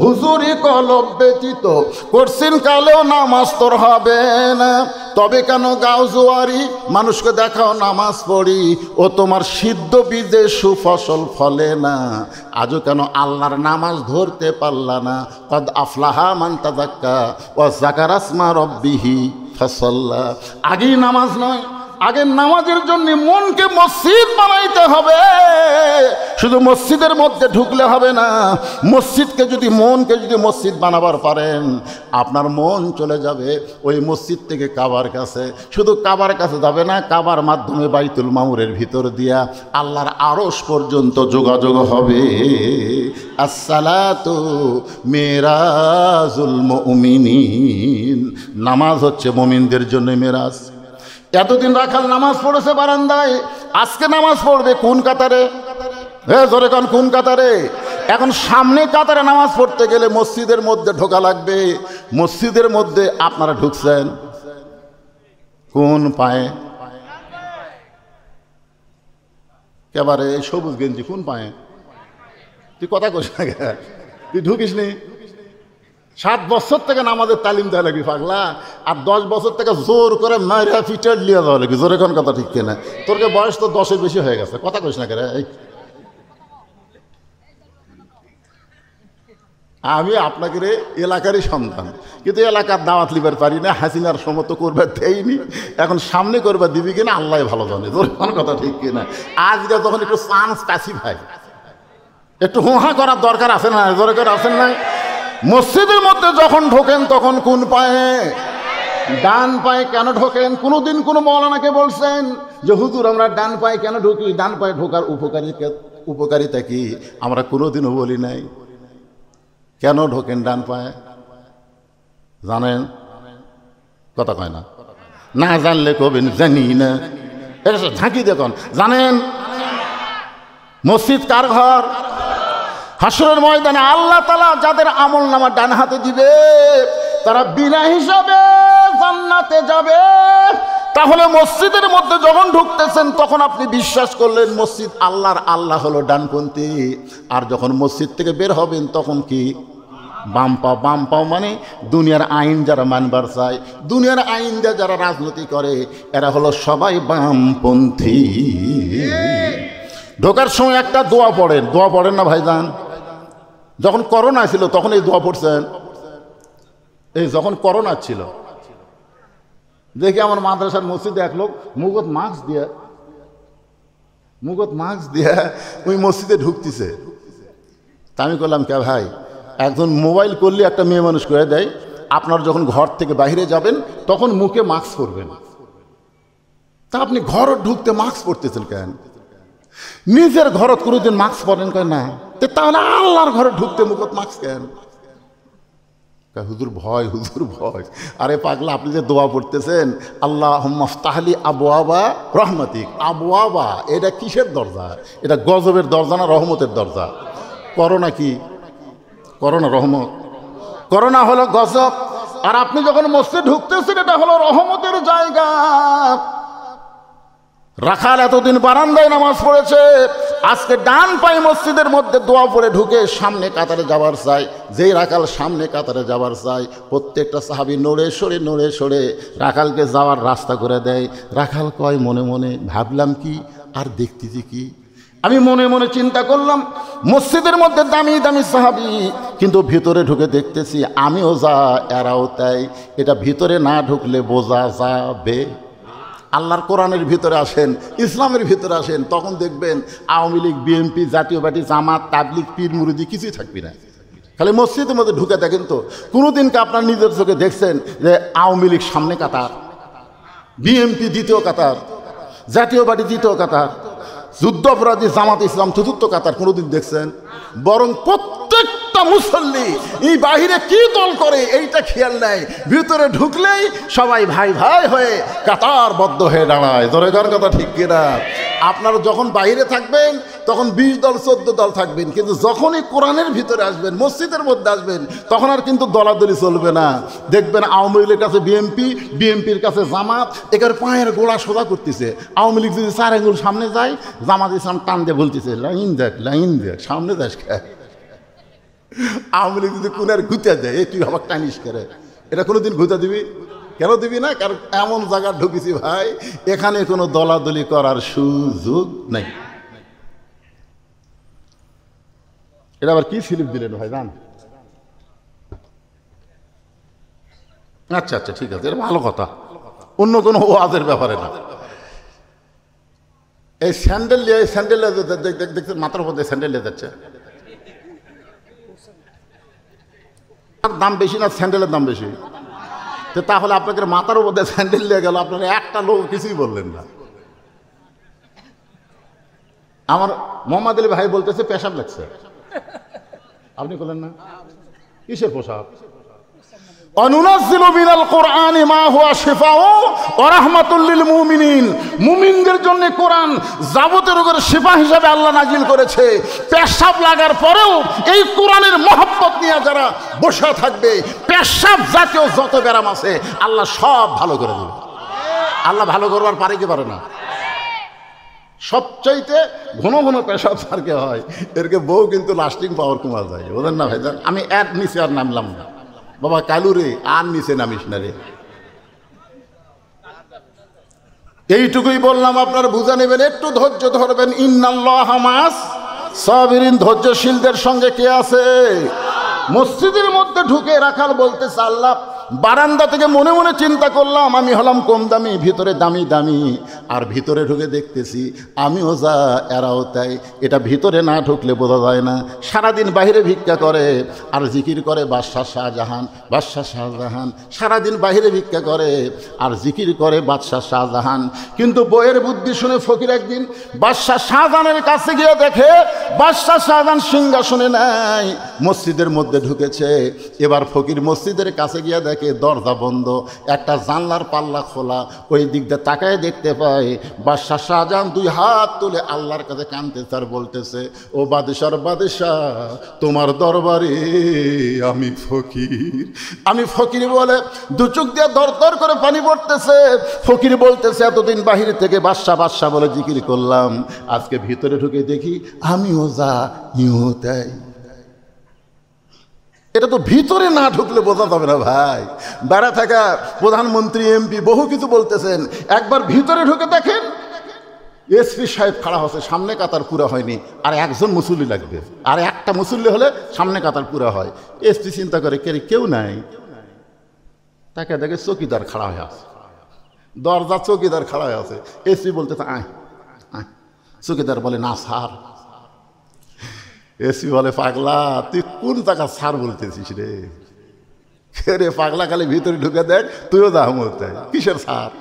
Speaker 1: হুজুরি কলব ব্যতীত করছেন কালেও নামাজ তোর হবে না। তবে কেন গাও জোয়ারি, মানুষকে দেখাও নামাজ পড়ি, ও তোমার সিদ্ধ বীজে সুফসল ফলে না। আজও কেন আল্লাহর নামাজ ধরতে পারলা না? কদ আফলাহা মান তাযাক্কা ওয়া যাকারা ইসমা রাব্বিহি ফাসাল্লা। আগেই নামাজ নয়, আগে নামাজের জন্য মনকে মসজিদ বানাইতে হবে। শুধু মসজিদের মধ্যে ঢুকলে হবে না, মনকে যদি মসজিদ বানাবার পারেন, আপনার মন চলে যাবে ওই মসজিদ থেকে কাবার কাছে। শুধু কাবার কাছে যাবে না, কাবার মাধ্যমে বাইতুল মামুরের ভিতর দিয়া আল্লাহর আরশ পর্যন্ত যোগাযোগ হবে। আসসালাতু মিরাজুল মুমিনিন, নামাজ হচ্ছে মুমিনদের জন্য মেরাজ। এতদিন রাখাল নামাজ পড়েছে বারান্দায়, আজকে নামাজ পড়বে কোন কাতারে? জোরে কোন কোন কাতারে? এখন সামনে কাতারে নামাজ পড়তে গেলে মসজিদের মধ্যে ঢোকা লাগবে। মসজিদের মধ্যে আপনারা ঢুকছেন কোন পায়ে? একেবারে সবুজ গেঞ্জি কোন পায়ে? তুই কথা কইস না, তুই ঢুকিস নি। 7 বছর থেকে নামাজের তালিম দেওয়া লাগবি পাগলা, আর 10 বছর থেকে জোর করে মাইরা ফিটার লিয়ে দেওয়া লাগবি। জোরে কোন কথা ঠিক কিনা? তোর বয়স তো 10-এর বেশি হয়ে গেছে, কথা কইস না কেরে। আমি আপনাকে এলাকারই সন্তান, কিন্তু এলাকার দাওয়াত লিবার পারি না, হাসিনার সমত করবে দেয়নি। এখন সামনে করবে দিবি কিনা আল্লাহ ভালো জানে। জোরে কোন কথা ঠিক কিনা? আজকে তখন একটু চান্স পাচ্ছি ভাই, একটু হুহা করার দরকার আছে না? জোরে করে আছেন না? মসজিদের মধ্যে যখন ঢোকেন তখন কোন পায়ে? ডান পায়ে কেন ঢোকেন? কোনোদিন কোনো মৌলানাকে বলছেন যে হুজুর আমরা ডান পায়ে কেন ঢুকি? ডান পায়ে ঢোকার উপকারিতা কি? আমরা কোনোদিনও বলি নাই। কেন ঢোকেন ডান পায়ে জানেন? কথা কয় না, না জানলে কবেন জানি না। ঝাঁকি দেখুন, জানেন মসজিদ কার ঘর? হাসরের ময়দানে আল্লাহ তাআলা যাদের আমলনামা ডান হাতে দিবে তারা বিনা হিসাবে জান্নাতে যাবে। তাহলে মসজিদের মধ্যে যখন ঢুকতেছেন তখন আপনি বিশ্বাস করলেন মসজিদ আল্লাহর, আল্লাহ হলো ডানপন্থী। আর যখন মসজিদ থেকে বের হবেন তখন কি? বাম পাও। বাম পাও মানে দুনিয়ার আইন যারা মানবার চায়, দুনিয়ার আইন দিয়ে যারা রাজনীতি করে, এরা হলো সবাই বামপন্থী। ঢোকার সময় একটা দোয়া পড়েন। দোয়া পড়েন না ভাইজান? যখন করোনা ছিল তখন এই দোয়া পড়ছেন? এই যখন করোনা ছিল দেখি আমার মাদ্রাসার মসজিদে এক লোক মুখত মাস্ক দিয়ে ওই মসজিদে ঢুকতেছে। তা আমি করলাম কে ভাই, একজন মোবাইল করলে একটা মেয়ে মানুষ করে দেয়, আপনার যখন ঘর থেকে বাইরে যাবেন তখন মুখে মাস্ক পরবেন। তা আপনি ঘর ঢুকতে মাস্ক পরতেছেন কেন? নিজের ঘরত কোনোদিন মাস্ক পরেন কয় না, তাহলে আল্লাহর ঘরে ঢুকতে মুখত মাস্ক কেন? হুজুর ভয়, হুজুর ভয়। আরে পাগলা, আপনি যে দোয়া পড়তেছেন আল্লাহুম্মা ফতাহলি আবওয়াবা রহমাতিক, আবওয়াবা এটা কিসের দরজা? এটা গজবের দরজা না রহমতের দরজা? করোনা কি? করোনা রহমত? করোনা হলো গজব। আর আপনি যখন মসজিদে ঢুকতেছেন এটা হলো রহমতের জায়গা। রাখাল এতদিন বারান্দায় নামাজ পড়েছে, আজকে ডান পায়ে মসজিদের মধ্যে দোয়া পড়ে ঢুকে সামনে কাতারে যাবার চাই। যেই রাখাল সামনে কাতারে যাবার চাই, প্রত্যেকটা সাহাবী নড়ে সরে রাখালকে যাওয়ার রাস্তা করে দেয়। রাখাল কয় মনে মনে, ভাবলাম কি আর দেখতেছি কি? আমি মনে মনে চিন্তা করলাম মসজিদের মধ্যে দামি দামি সাহাবী, কিন্তু ভিতরে ঢুকে দেখতেছি আমিও যা এরাও তাই। এটা ভিতরে না ঢুকলে বোঝা যাবে। আল্লাহর কোরআনের ভিতরে আসেন, ইসলামের ভিতরে আসেন, তখন দেখবেন আওয়ামী লীগ, বিএনপি, জাতীয় পার্টি, জামাত, তাবলিগ, পীর মুরিদি কিছুই থাকবি না। খালি মসজিদের মধ্যে ঢুকে দেখেন তো, কোনোদিনকে আপনার নিজের চোখে দেখছেন যে আওয়ামী লীগ সামনে কাতার, বিএনপি দ্বিতীয় কাতার, জাতীয় পার্টি তৃতীয় কাতার, যুদ্ধাপরাধী জামাত ইসলাম চতুর্থ কাতার কোনোদিন দেখছেন? বরং প্রত্যেকটা মুসল্লি এই বাহিরে কি দল করে এইটা খেয়াল নেয়, ভিতরে ঢুকলেই সবাই ভাই ভাই হয়ে কাতারবদ্ধ হয়ে দাঁড়ায়। দরকার কথা ঠিক কিনা? আপনারা যখন বাইরে থাকবেন তখন 20 দল 14 দল থাকবেন, কিন্তু যখনই কোরআনের ভিতরে আসবেন, মসজিদের মধ্যে আসবেন, তখন আর কিন্তু দলাদলি চলবে না। দেখবেন আওয়ামী লীগের কাছে বিএনপি, বিএনপির কাছে জামাত, এখানে পায়ের গোড়া সোজা করতেছে। আওয়ামী লীগ যদি 4 আঙ্গুল সামনে যায়, জামাত ইসলাম টান দিয়ে বলতেছে লাইন দেখ লাইন দেখ, সামনে যাস খায়। আওয়ামী লীগ যদি কোনের ঘুতে দেয়, তুই আবার টানিস করে, এটা কোনোদিন ঘুতে দিবি? কেন দিবি না? কারণ এমন জায়গা ঢুকেছি ভাই, এখানে কোনো দলাদলি করার সুযোগ নেই। এটা আবার কি স্লিপ দিলেন ভাই জান? আচ্ছা আচ্ছা ঠিক আছে, এটা ভালো কথা, অন্য কোনো ওয়াজের ব্যাপারে না। এই স্যান্ডেল নিয়ে স্যান্ডেল দেখছেন মাথার উপর দিয়ে স্যান্ডেল নিয়ে যাচ্ছে, দাম বেশি না স্যান্ডেলের দাম বেশি? তো তাহলে আপনাকে মাথার উপর দিয়ে স্যান্ডেল নিয়ে গেল, আপনারা একটা লোক কিছুই বললেন না। আমার মোহাম্মদ আলী ভাই বলতেছে পেশাব লাগছে, আপনি বললেন না? কিসের পোশাক? অনুনাজ্জিলু মিনাল কোরআনি মা হুয়া শিফাউ ওয়া রাহমাতুল লিল মুমিনিন, মুমিনদের জন্য কোরআন যাবতীয় রোগের শিফা হিসেবে আল্লাহ নাজিল করেছে। পেশাব লাগার পরেও এই কোরআনের মহব্বত নিয়ে যারা বসে থাকবে, পেশাব জাতীয় যত ব্যারাম আছে আল্লাহ সব ভালো করে দেবে। আল্লাহ ভালো করবার পারে কি পারে না? সবচাইতে ঘন ঘন পেশাব সারকে হয়, এরকে বউ কিন্তু লাস্টিং পাওয়ার কমা যায়, ওদের না ভাইজান? আমি এর নিচে আর নামলাম না বাবা, কালু রে আর নিচে নামিস না রে। এইটুকুই বললাম, আপনারা বুঝে নেবেন, একটু ধৈর্য ধরবেন। ইন্নাল্লাহা মাস সাবিরিন, ধৈর্যশীলদের সঙ্গে কে আছে? মসজিদের মধ্যে ঢুকে রাখাল বলতেছে আল্লাহ, বারান্দা থেকে মনে মনে চিন্তা করলাম আমি হলাম কম দামি, ভিতরে দামি দামি, আর ভিতরে ঢুকে দেখতেছি আমিও যা এরাও তাই। এটা ভিতরে না ঢুকলে বোঝা যায় না। সারাদিন বাহিরে ভিক্ষা করে আর জিকির করে বাদশাহ শাহজাহান, বাদশাহ শাহজাহান। সারাদিন বাহিরে ভিক্ষা করে আর জিকির করে বাদশাহ শাহজাহান। কিন্তু বইয়ের বুদ্ধি শুনে ফকির একদিন বাদশাহ শাহজাহানের কাছে গিয়ে দেখে বাদশাহ শাহজাহান সিংহাসনে নাই, মসজিদের মধ্যে ঢুকেছে। এবার ফকির মসজিদের কাছে গিয়ে দেখে দরজা বন্ধ, একটা জানলার পাল্লা খোলা। ওই দিক দিয়ে তাকায় দেখতে পায় বাদশাহ শাহজাহান 2 হাত তুলে আল্লাহর কাছে কাঁদতেছে আর বলতেছে, ও বাদশার বাদশাহ, তোমার দরবারে আমি ফকির, আমি ফকির বলে 2 চোখ দিয়ে দর দর করে পানি পড়তেছে। ফকির বলতেছে, এতদিন বাহির থেকে বাদশাহ বাদশাহ বলে জিকির করলাম, আজকে ভিতরে ঢুকে দেখি আমিও যা ইও তাই। এটা তো ভিতরে না ঢুকলে বোঝা যাবে না ভাই। বেড়া থাকা প্রধানমন্ত্রী এমপি বহু কিছু বলতেছেন, একবার ভিতরে ঢুকে দেখেন এসপি সাহেব খাড়া হচ্ছে, সামনে কাতার পুরা হয়নি, আর একজন মুসল্লি লাগবে, আর একটা মুসল্লি হলে সামনে কাতার পুরা হয়। এসপি চিন্তা করে কেউ নাই, তাকে দেখে চৌকিদার খাড়া হয়ে আছে, দরজা চৌকিদার খাড়া হয়ে আছে। এসপি বলতেছে আয় আয়, চৌকিদার বলে না স্যার। এসপি বলে পাগলা, তুই কোন টাকা সার বলতেছিস রে? রে পাগলা, খালি ভিতরে ঢুকে দেখ, তুইও যা মরতে, কিসের সার?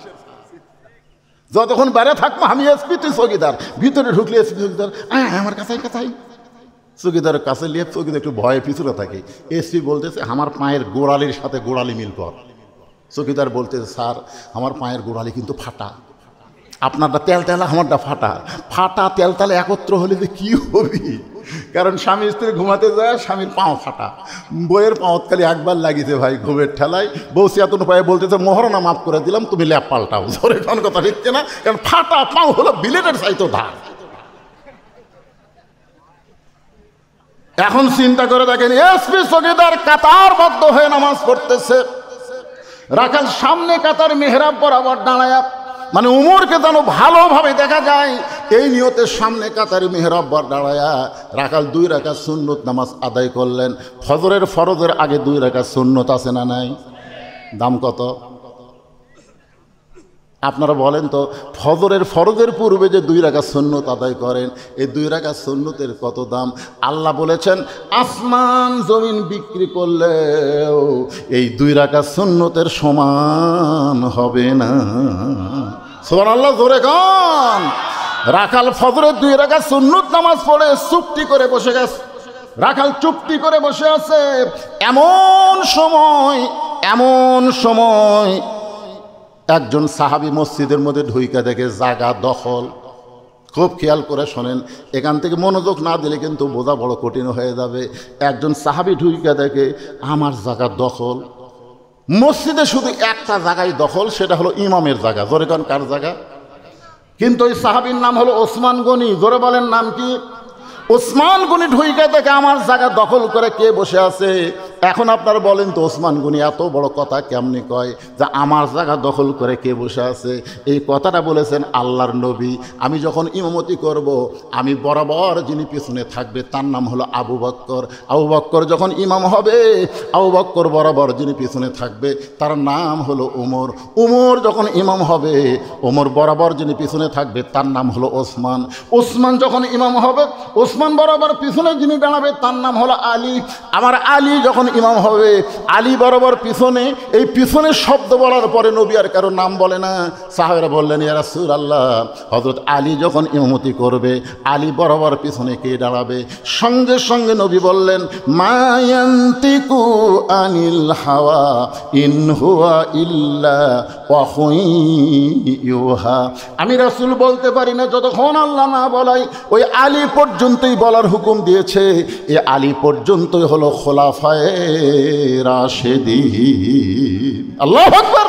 Speaker 1: যতক্ষণ বাইরে থাকবো আমি এসপি, তুই চৌকিদার। ভিতরে ঢুকলে এসপি চৌকিদার আমার কাছে কাছাই, চৌকিদারের কাছে নিয়ে চৌকিদার একটু ভয়ে পিছনে থাকে। এসপি বলতেছে আমার পায়ের গোড়ালির সাথে গোড়ালি মিল কর। চৌকিদার বলতেছে স্যার আমার পায়ের গোড়ালি কিন্তু ফাটা, আপনারটা তেলতেলা আমারটা ফাটা। ফাটা তেলতেলা একত্র হলে যে কী হবি? কারণ স্বামী স্ত্রী ঘুমাতে যায়, স্বামীর পাও ফাটা, বইয়ের পাওত খালি একবার লাগিয়েছে ভাই ঘুমের ঠেলায়। বউ চেতন পায়ে বলতেছে মহারণা মাফ করে দিলাম, তুমি ল্যাপ পাল্টাও। ধরে কোন কথা লিখছে না, কারণ ফাটা পাও হলো বিলেটের চাইতো ধার। এখন চিন্তা করে দেখেন, এসপি চৌকিদার কাতারবদ্ধ হয়ে নামাজ পড়তেছে, রাখাল সামনে কাতার মেহরাব বরাবর দাঁড়ায়, মানে উমরকে যেন ভালোভাবে দেখা যায় এই নিয়তের সামনে কাতারে মেহরাব দাঁড়ায়া রাখাল 2 রাকাত সুন্নত নামাজ আদায় করলেন। ফজরের ফরজের আগে 2 রাকাত সুন্নত আছে না নাই? দাম কত? আপনারা বলেন তো, ফজরের ফরজের পূর্বে যে 2 রাকাত সুন্নত আদায় করেন, এই 2 রাকাত সুন্নতের কত দাম? আল্লাহ বলেছেন আসমান জমিন বিক্রি করলেও এই 2 রাকাত সুন্নতের সমান হবে না। সুবহানাল্লাহ, জোরে গান। রাখাল ফজরের 2 রাকাত সুন্নত নামাজ পড়ে চুপটি করে বসে গেছে। রাখাল চুপটি করে বসে আছে। এমন সময় একজন সাহাবী মসজিদের মধ্যে ঢুইকা দেখে জায়গা দখল। খুব খেয়াল করে শোনেন, এখান থেকে মনোযোগ না দিলে কিন্তু বোঝা বড় কঠিন হয়ে যাবে। একজন সাহাবী ঢুইকা দেখে আমার জায়গা দখল। মসজিদে শুধু একটা জায়গায় দখল, সেটা হলো ইমামের জায়গা। জোরে কান, কার জায়গা? কিন্তু ওই সাহাবীর নাম হলো ওসমান গনি। জোরে বলেন, নাম কি? ওসমান গনি ঢুইকা দেখে আমার জায়গা দখল করে কে বসে আছে। এখন আপনারা বলেন তো, ওসমান গনি এত বড় কথা কেমনি কয় যে আমার জায়গা দখল করে কে বসে আছে? এই কথাটা বলেছেন আল্লাহর নবী। আমি যখন ইমামতি করব, আমি বরাবর যিনি পিছনে থাকবে তার নাম হলো আবু বকর। আবু বকর যখন ইমাম হবে, আবু বকর বরাবর যিনি পিছনে থাকবে তার নাম হলো উমর। উমর যখন ইমাম হবে, উমর বরাবর যিনি পিছনে থাকবে তার নাম হলো ওসমান। ওসমান যখন ইমাম হবে, ওসমান বরাবর পিছনে যিনি দাঁড়াবে তার নাম হলো আলী। আমার আলী যখন ইমাম হবে, আলী বরাবর পিছনে। এই পিছনে শব্দ বলার পরে নবী আর কারো নাম বলে না। সাহাবারা বললেন, ইয়া রাসূলুল্লাহ, হযরত আলী যখন ইমামতি করবে, আলী বরাবর পিছনে কে দাঁড়াবে? সঙ্গে সঙ্গে নবী বললেন, মা ইয়ান্তিকু আনিল হাওয়া ইন হুয়া ইল্লা ওয়াহয়ুন ইউহা। আমি রাসূল বলতে পারি না যতক্ষণ আল্লাহ না বলাই। ওই আলী পর্যন্তই বলার হুকুম দিয়েছে। এ আলী পর্যন্তই হলো খোলাফায়ে রাশেদিন। আল্লাহু আকবার।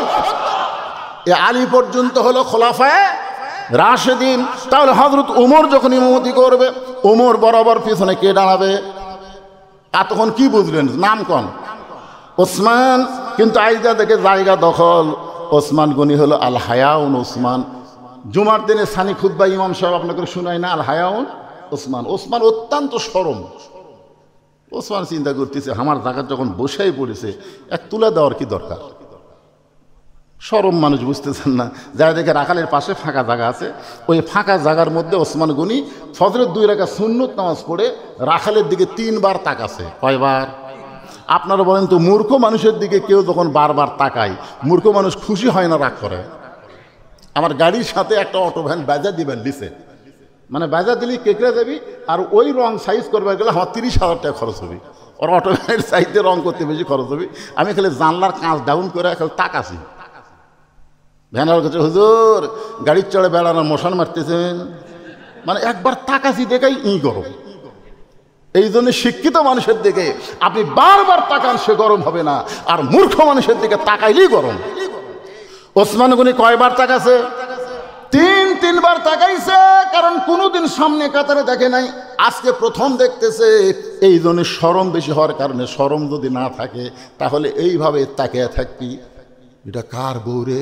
Speaker 1: এ আলী পর্যন্ত হলো খোলাফায়ে রাশেদিন। তাহলে হযরত ওমর যখন ইমামতি করবে, ওমর বরাবর পিছনে কে দাঁড়াবে? তখন কি বুঝলেন? নাম কোন? ওসমান। কিন্তু আইজা দেখে জায়গা দখল। ওসমান গনি হলো আল হায়াউন ওসমান। জুমার দিনে সানি খুতবা ইমাম সাহেব আপনাকে শোনায় না? আল হায়াউন ওসমান। ওসমান অত্যন্ত শরম। ওসমান চিন্তা করতেছে, আমার জায়গা যখন বসেই পড়েছে, এক তুলে দেওয়ার কি দরকার? শরম মানুষ বুঝতেছেন না। যা দেখে রাখালের পাশে ফাঁকা জায়গা আছে, ওই ফাঁকা জায়গার মধ্যে ওসমান গনি ফজরের 2 রাকাত সুন্নত নামাজ পড়ে রাখালের দিকে 3 বার তাকাছে। কয়বার? আপনারা বলেন তো, মূর্খ মানুষের দিকে কেউ যখন বারবার তাকায়, মূর্খ মানুষ খুশি হয় না, রাগ করে? আমার গাড়ির সাথে একটা অটো ভ্যান বাজা দিবেন লিসে, মানে বাজা দিলেই কেকড়ে যাবি, আর ওই রং সাইজ করবার গেলে আমার 30,000 টাকা খরচ হবে। ওর অটো ভ্যানের সাইজে রং করতে বেশি খরচ হবে। আমি খালি জানলার কাঁচ ডাউন করে খালি তাকাছি। ভ্যানার কাছে, হুজুর গাড়ির চড়ে বেড়ানোর মশান মারতেছেন, মানে একবার তাকাছি দেখাই গরম। এই জন্য শিক্ষিত মানুষের দিকে আপনি বারবার তাকান, সে গরম হবে না। আর মূর্খ মানুষের দিকে তাকাইলেই গরম। ওসমান গনি কয়বার তাকাছে? 3 বার তাকাইছে। কারণ কোনোদিন সামনে কাতারে দেখে নাই, আজকে প্রথম দেখতেছে। এই জন্য শরম বেশি হওয়ার কারণে, শরম যদি না থাকে তাহলে এইভাবে তাকিয়ে থাকবি, এটা কার বউ রে,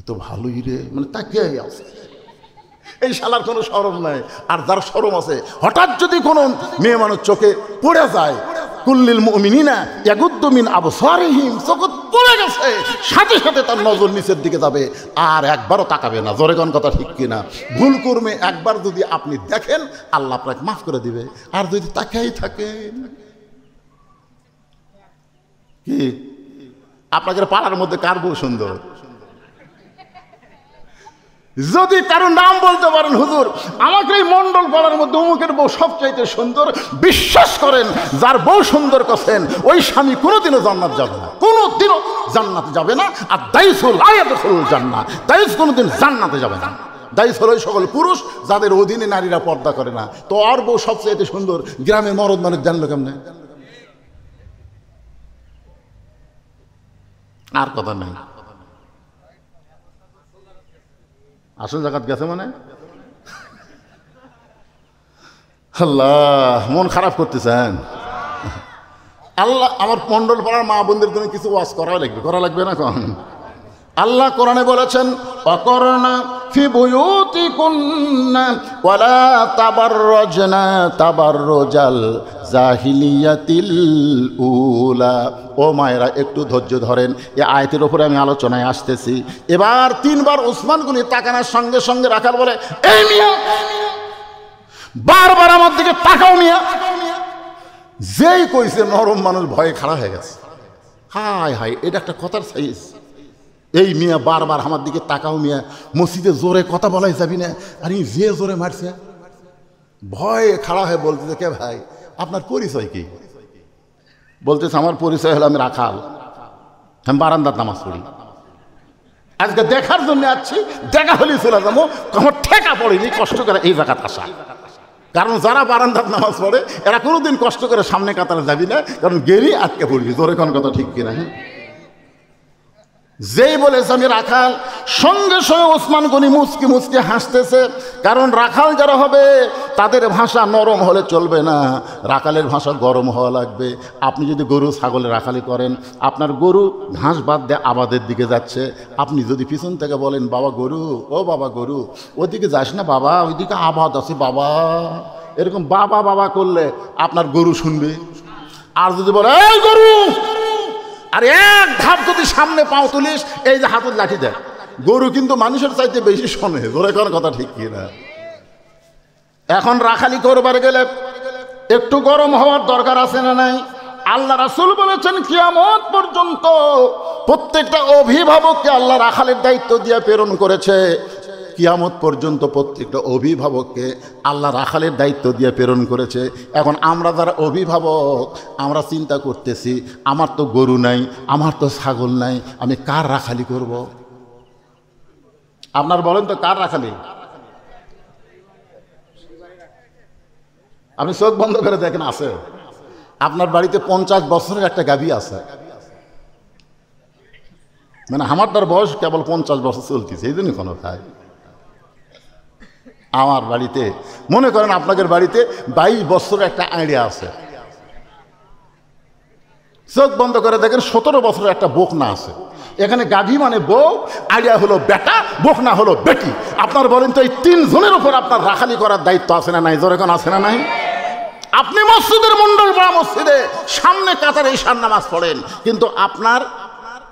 Speaker 1: তো ভালোই রে, মানে তাকিয়ে আছে। এই শালার কোনো শরম নাই। আর যার শরম আছে, হঠাৎ যদি কোনো মেয়ে মানুষ চোখে পড়ে যায়, কুল্লিল মুমিনিনা ইয়াগুদ্দু মিন আবসারিহিম, চোখ পড়ে গেছে, সাথে সাথে তার নজর নিচের দিকে যাবে, আর একবারও তাকাবে না। জোরে কোন কথা ঠিক কিনা? ভুল কর্মে একবার যদি আপনি দেখেন, আল্লাহ আপনাকে মাফ করে দিবে। আর যদি তাকিয়েই থাকেন, কি আপনাদের পাড়ার মধ্যে কার বউ সুন্দর? যদি কারো নাম বলতে পারেন, হুজুর আমাকে এই মন্ডল পাড়ার মধ্যে অমুকের বউ সবচাইতে সুন্দর, বিশ্বাস করেন যার বউ সুন্দর করছেন ওই স্বামী কোনোদিনও জান্নাত যাবে না, কোনোদিনও জান্নাত যাবে না। আর দাইসুল আয়াতুল জান্নাত, দাইস কোনোদিন জান্নাতে যাবে না। দাইস হলো ওই সকল পুরুষ যাদের অধীনে নারীরা পর্দা করে না। তো আর বউ সবচাইতে সুন্দর, গ্রামের মরদ মানুষ জানলো কেমনে? আর কথা নেই। আসল জায়গাত গেছে মানে আল্লাহ, মন খারাপ করতেছেন। আল্লাহ আমার মন্ডল পাড়ার মা বোনদের জন্য কিছু ওয়াজ করা লাগবে না কোন? আল্লাহ কোরআনে বলেছেন, অকরনা ফি বুয়ুতিকুন্না ওয়ালা তাবাররাজনা তাবাররুজাল জাহিলিয়াতিল উলা। ও মায়েরা একটু ধৈর্য ধরেন, এই আয়াতের উপরে আমি আলোচনায় আসতেছি। এবার 3 বার ওসমান গনি তাকানোর সঙ্গে সঙ্গে রাখাল বলে, এই মিয়া বারবার আমার দিকে তাকাও মিয়া। যেই কইছে নরম মানুষ ভয়ে খাড়া হয়ে গেছে। হায় হায়, এটা একটা কথার সাইজ। এই মিয়া বারবার আমার দিকে তাকাও মিয়া, মসজিদে জোরে কথা বলাই যাবি না। আর যে জোরে মারছে ভয়ে খাড়া হয়ে বলতেছে, কে ভাই আপনার পরিচয় কি? বলতেছে আমার পরিচয় হলো আমি রাখাল, আমি বারান্দার নামাজ পড়ি। আজকে দেখার জন্য আসছি, দেখা হলেই চলে যাবো, আমার ঠেকা পড়েনি কষ্ট করে এই জায়গাত আসা। কারণ যারা বারান্দার নামাজ পড়ে এরা কোনোদিন কষ্ট করে সামনে কাতারে যাবি না, কারণ গেলি আটকে পড়বি। জোরে কোন কথা ঠিক কিনা? হ্যাঁ, যেই বলেছে আমি রাখাল, সঙ্গে সঙ্গে ওসমান গনি মুচকি মুচকি হাসতেছে। কারণ রাখাল যারা হবে তাদের ভাষা নরম হলে চলবে না, রাখালের ভাষা গরম হওয়া লাগবে। আপনি যদি গরু ছাগলে রাখালি করেন, আপনার গরু ঘাস বাদ দিয়ে আবাদের দিকে যাচ্ছে, আপনি যদি পিছন থেকে বলেন বাবা গরু, ও বাবা গরু, ওদিকে যাস না বাবা, ওইদিকে আবাদ আছে বাবা, এরকম বাবা বাবা করলে আপনার গরু শুনবে। আর যদি বলে এই গরু, আর এক ধাপ যদি সামনে পাও তুলিস, এই যে হাতের লাঠি দেয়, গরু কিন্তু মানুষের চাইতে বেশি শোনে। ধরে কোন কথা ঠিক কিনা? এখন রাখালি করবার গেলে একটু গরম হওয়ার দরকার আছে না নাই? আল্লাহ রাসূল বলেছেন কিয়ামত পর্যন্ত প্রত্যেকটা অভিভাবককে আল্লাহ রাখালের দায়িত্ব দিয়ে প্রেরণ করেছে। কিয়ামত পর্যন্ত প্রত্যেকটা অভিভাবককে আল্লাহ রাখালের দায়িত্ব দিয়ে প্রেরণ করেছে। এখন আমরা যারা অভিভাবক, আমরা চিন্তা করতেছি আমার তো গরু নাই, আমার তো ছাগল নাই, আমি কার রাখালি করব? আপনার বলেন তো কার রাখালি? আপনি চোখ বন্ধ করে দেখেন, আছে আপনার বাড়িতে 50 বছরের একটা গাভী আছে, মানে আমারটার বয়স কেবল 50 বছর চলতেছে, এই জন্য কোনো ভাই আমার বাড়িতে মনে করেন আপনাদের বাড়িতে 22 বছরের একটা আইডিয়া আছে। চোখ বন্ধ করে দেখেন 17 বছরের একটা বকনা আছে। এখানে গাভী মানে বউ, আইডিয়া হলো বেটা, বকনা হলো বেটি। আপনার বলেন তো এই 3 জনের উপর আপনার রাখালি করার দায়িত্ব আছে না নাই? জোরে কোন আছে না নাই? আপনি মসজিদের মন্ডল পাড়া মসজিদে সামনে কাতারে ঈশার নামাজ পড়েন, কিন্তু আপনার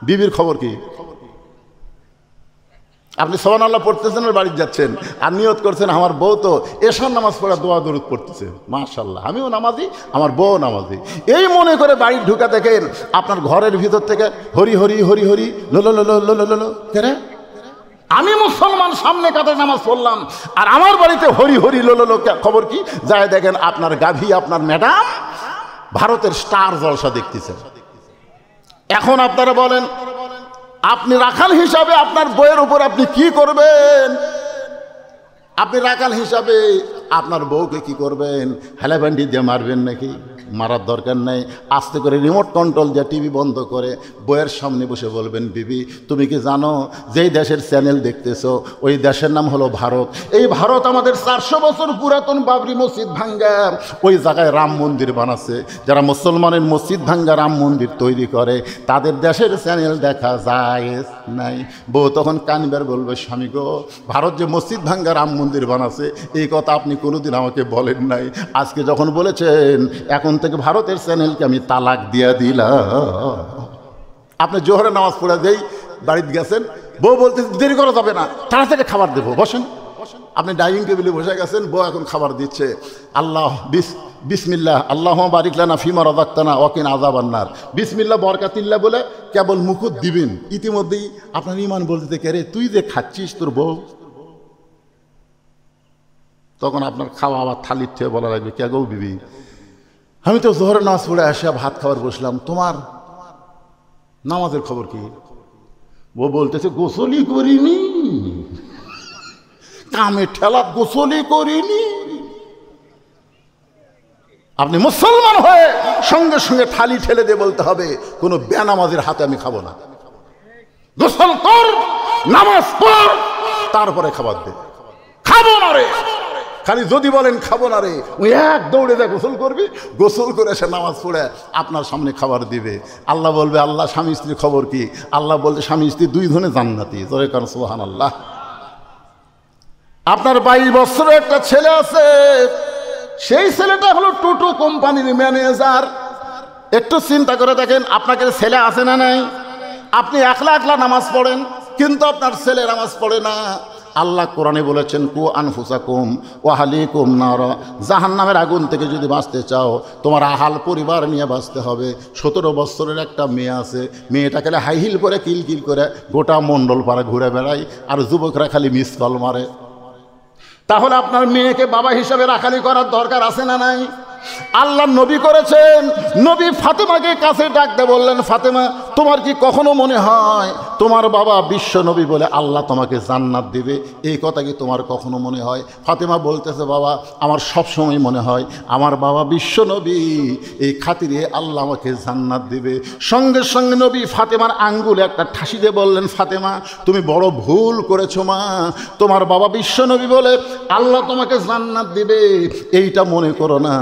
Speaker 1: বিবির খবর কি? আপনি সুবহানাল্লাহ পড়তেছেন আর বাড়ি যাচ্ছেন, আর নিয়ত করছেন আমার বউ তো এশার নামাজ পড়া দোয়া দরুদ পড়তেছে, মাশাআল্লাহ আমিও নামাজি, আমার বউ নামাজি, এই মনে করে বাড়ি ঢুকা দেখেন আপনার ঘরের ভিতর থেকে হরি হরি হরি হরি লোলো লোলো লোলো লোলো। কেরে আমি মুসলমান, সামনে কাতারে নামাজ পড়লাম, আর আমার বাড়িতে হরি হরি লোলো লো। খবর কি? যায় দেখেন আপনার গাভী, আপনার ম্যাডাম ভারতের স্টার জলসা দেখতেছেন। এখন আপনারা বলেন আপনি রাখাল হিসাবে আপনার বউয়ের উপর আপনি কি করবেন? আপনি রাখাল হিসাবে আপনার বউকে কি করবেন? হেলাব্যান্ডি দিয়ে মারবেন নাকি? মারার দরকার নেই। আস্তে করে রিমোট কন্ট্রোল দিয়ে টিভি বন্ধ করে বউয়ের সামনে বসে বলবেন, বিবি তুমি কি জানো যেই দেশের চ্যানেল দেখতেছো ওই দেশের নাম হলো ভারত। এই ভারত আমাদের 400 বছর পুরাতন বাবরি মসজিদ ভাঙ্গা ওই জায়গায় রাম মন্দির বানাচ্ছে। যারা মুসলমানের মসজিদ ভাঙ্গা রাম মন্দির তৈরি করে তাদের দেশের চ্যানেল দেখা যায় নাই। বউ তখন কানবার বলবে, স্বামী গো, ভারত যে মসজিদ ভাঙ্গা রাম মন্দির বানাচ্ছে এই কথা আপনি কোনোদিন আমাকে বলেন নাই, আজকে যখন বলেছেন এখন থেকে ভারতের চ্যানেলকে আমি তালাক দিয়ে দিলাম। আপনি জোহরের নামাজ পড়ে যেই বাড়িতে গেছেন, বউ বলতে দেরি করা যাবে না, তাড়াতাড়ি খাবার দেবো, বসেন। আপনি ডাইনিং টেবিলে বসে গেছেন, বউ এখন খাবার দিচ্ছে। আল্লাহ বিসমিল্লাহ আল্লাহুম্মা বারিক লানা ফিমা রাযাকতানা ওয়া কিনা আযাবান্নার, বিসমিল্লাহ বরকাতিল্লাহ বলে কেবল মুখত দিবেন, ইতিমধ্যেই আপনার ঈমান বলতে কে রে তুই যে খাচ্ছিস তোর বউ। তখন আপনার খাওয়া আবার থালির থেকে বলা লাগবে, কে গো বিবি, আমি তো জোহরের নামাজ পড়ে আসিয়া ভাত খাবার বসলাম, তোমার নামাজের খবর কি? ও বলতেছে গোসলই করিনি, কামে ঠেলা গোসলই করিনি। আপনি মুসলমান হয়ে সঙ্গে সঙ্গে থালি ঠেলে দিয়ে বলতে হবে কোনো বেনামাজের হাতে আমি খাবো না, গোসল কর, নামাজ পড়, তারপরে খাবার দে। খাবো না রে, খালি যদি বলেন খাবো না রে, ওই এক দৌড়ে যা গোসল করবি, গোসল করে এসে নামাজ পড়ে আপনার সামনে খাবার দিবে। আল্লাহ বলবে, আল্লাহ স্বামী স্ত্রীর খবর কি? আল্লাহ বলছে স্বামী স্ত্রী 2 জনে জান্নাতি। জোরে কারণ সুবহানাল্লাহ। আপনার 22 বছরের একটা ছেলে আছে, সেই ছেলেটা হলো টোটো কোম্পানির ম্যানেজার। একটু চিন্তা করে দেখেন, আপনাকে ছেলে আছে না নাই? আপনি একলা একলা নামাজ পড়েন, কিন্তু আপনার ছেলে নামাজ পড়ে না। আল্লাহ কোরআনে বলেছেন, কু আনফুসাকুম ওয়া আহলিকুম নারা, জাহান্নামের আগুন থেকে যদি বাঁচতে চাও তোমার আহাল পরিবার নিয়ে বাঁচতে হবে। 17 বছরের একটা মেয়ে আছে, মেয়েটা খালি হাই হিল করে কিলকিল করে গোটা মণ্ডল পাড়া ঘুরে বেড়ায়, আর যুবকরা খালি মিস কল মারে। তাহলে আপনার মেয়েকে বাবা হিসাবে রাখালি করার দরকার আছে না নাই? আল্লাহ নবী করেছেন, নবী ফাতেমাকে কাছে ডাকতে বললেন, ফাতেমা তোমার কি কখনো মনে হয় তোমার বাবা বিশ্ব নবী বলে আল্লাহ তোমাকে জান্নাত দিবে? এই কথা কি তোমার কখনো মনে হয়? ফাতেমা বলতেছে, বাবা আমার সব সময় মনে হয় আমার বাবা বিশ্ব নবী, এই খাতিরে আল্লাহ আমাকে জান্নাত দিবে। সঙ্গে সঙ্গে নবী ফাতেমার আঙ্গুলে একটা ঠাসি দিয়ে বললেন, ফাতেমা তুমি বড় ভুল করেছো মা, তোমার বাবা বিশ্ব নবী বলে আল্লাহ তোমাকে জান্নাত দিবে এইটা মনে করো না।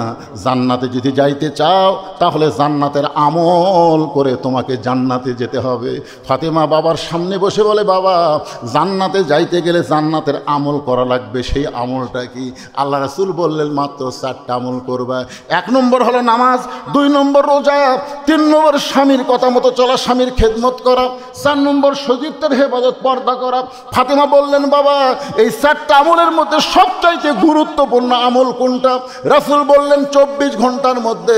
Speaker 1: জান্নাতে যদি যাইতে চাও তাহলে জান্নাতের আমল করে তোমাকে জান্নাতে যেতে হবে। ফাতেমা বাবার সামনে বসে বলে, বাবা জান্নাতে যাইতে গেলে জান্নাতের আমল করা লাগবে, সেই আমলটা কি? আল্লাহ রাসূল বললেন, মাত্র 4টা আমল করবা। 1 নম্বর হলো নামাজ, 2 নম্বর রোজা, 3 নম্বর স্বামীর কথা মতো চলা, স্বামীর খেদমত করা, 4 নম্বর সতীত্বের হেফাজত, পর্দা করা। ফাতেমা বললেন, বাবা এই 4টা আমলের মধ্যে সবচাইতে গুরুত্বপূর্ণ আমল কোনটা? রাসূল বললেন, 24 ঘন্টার মধ্যে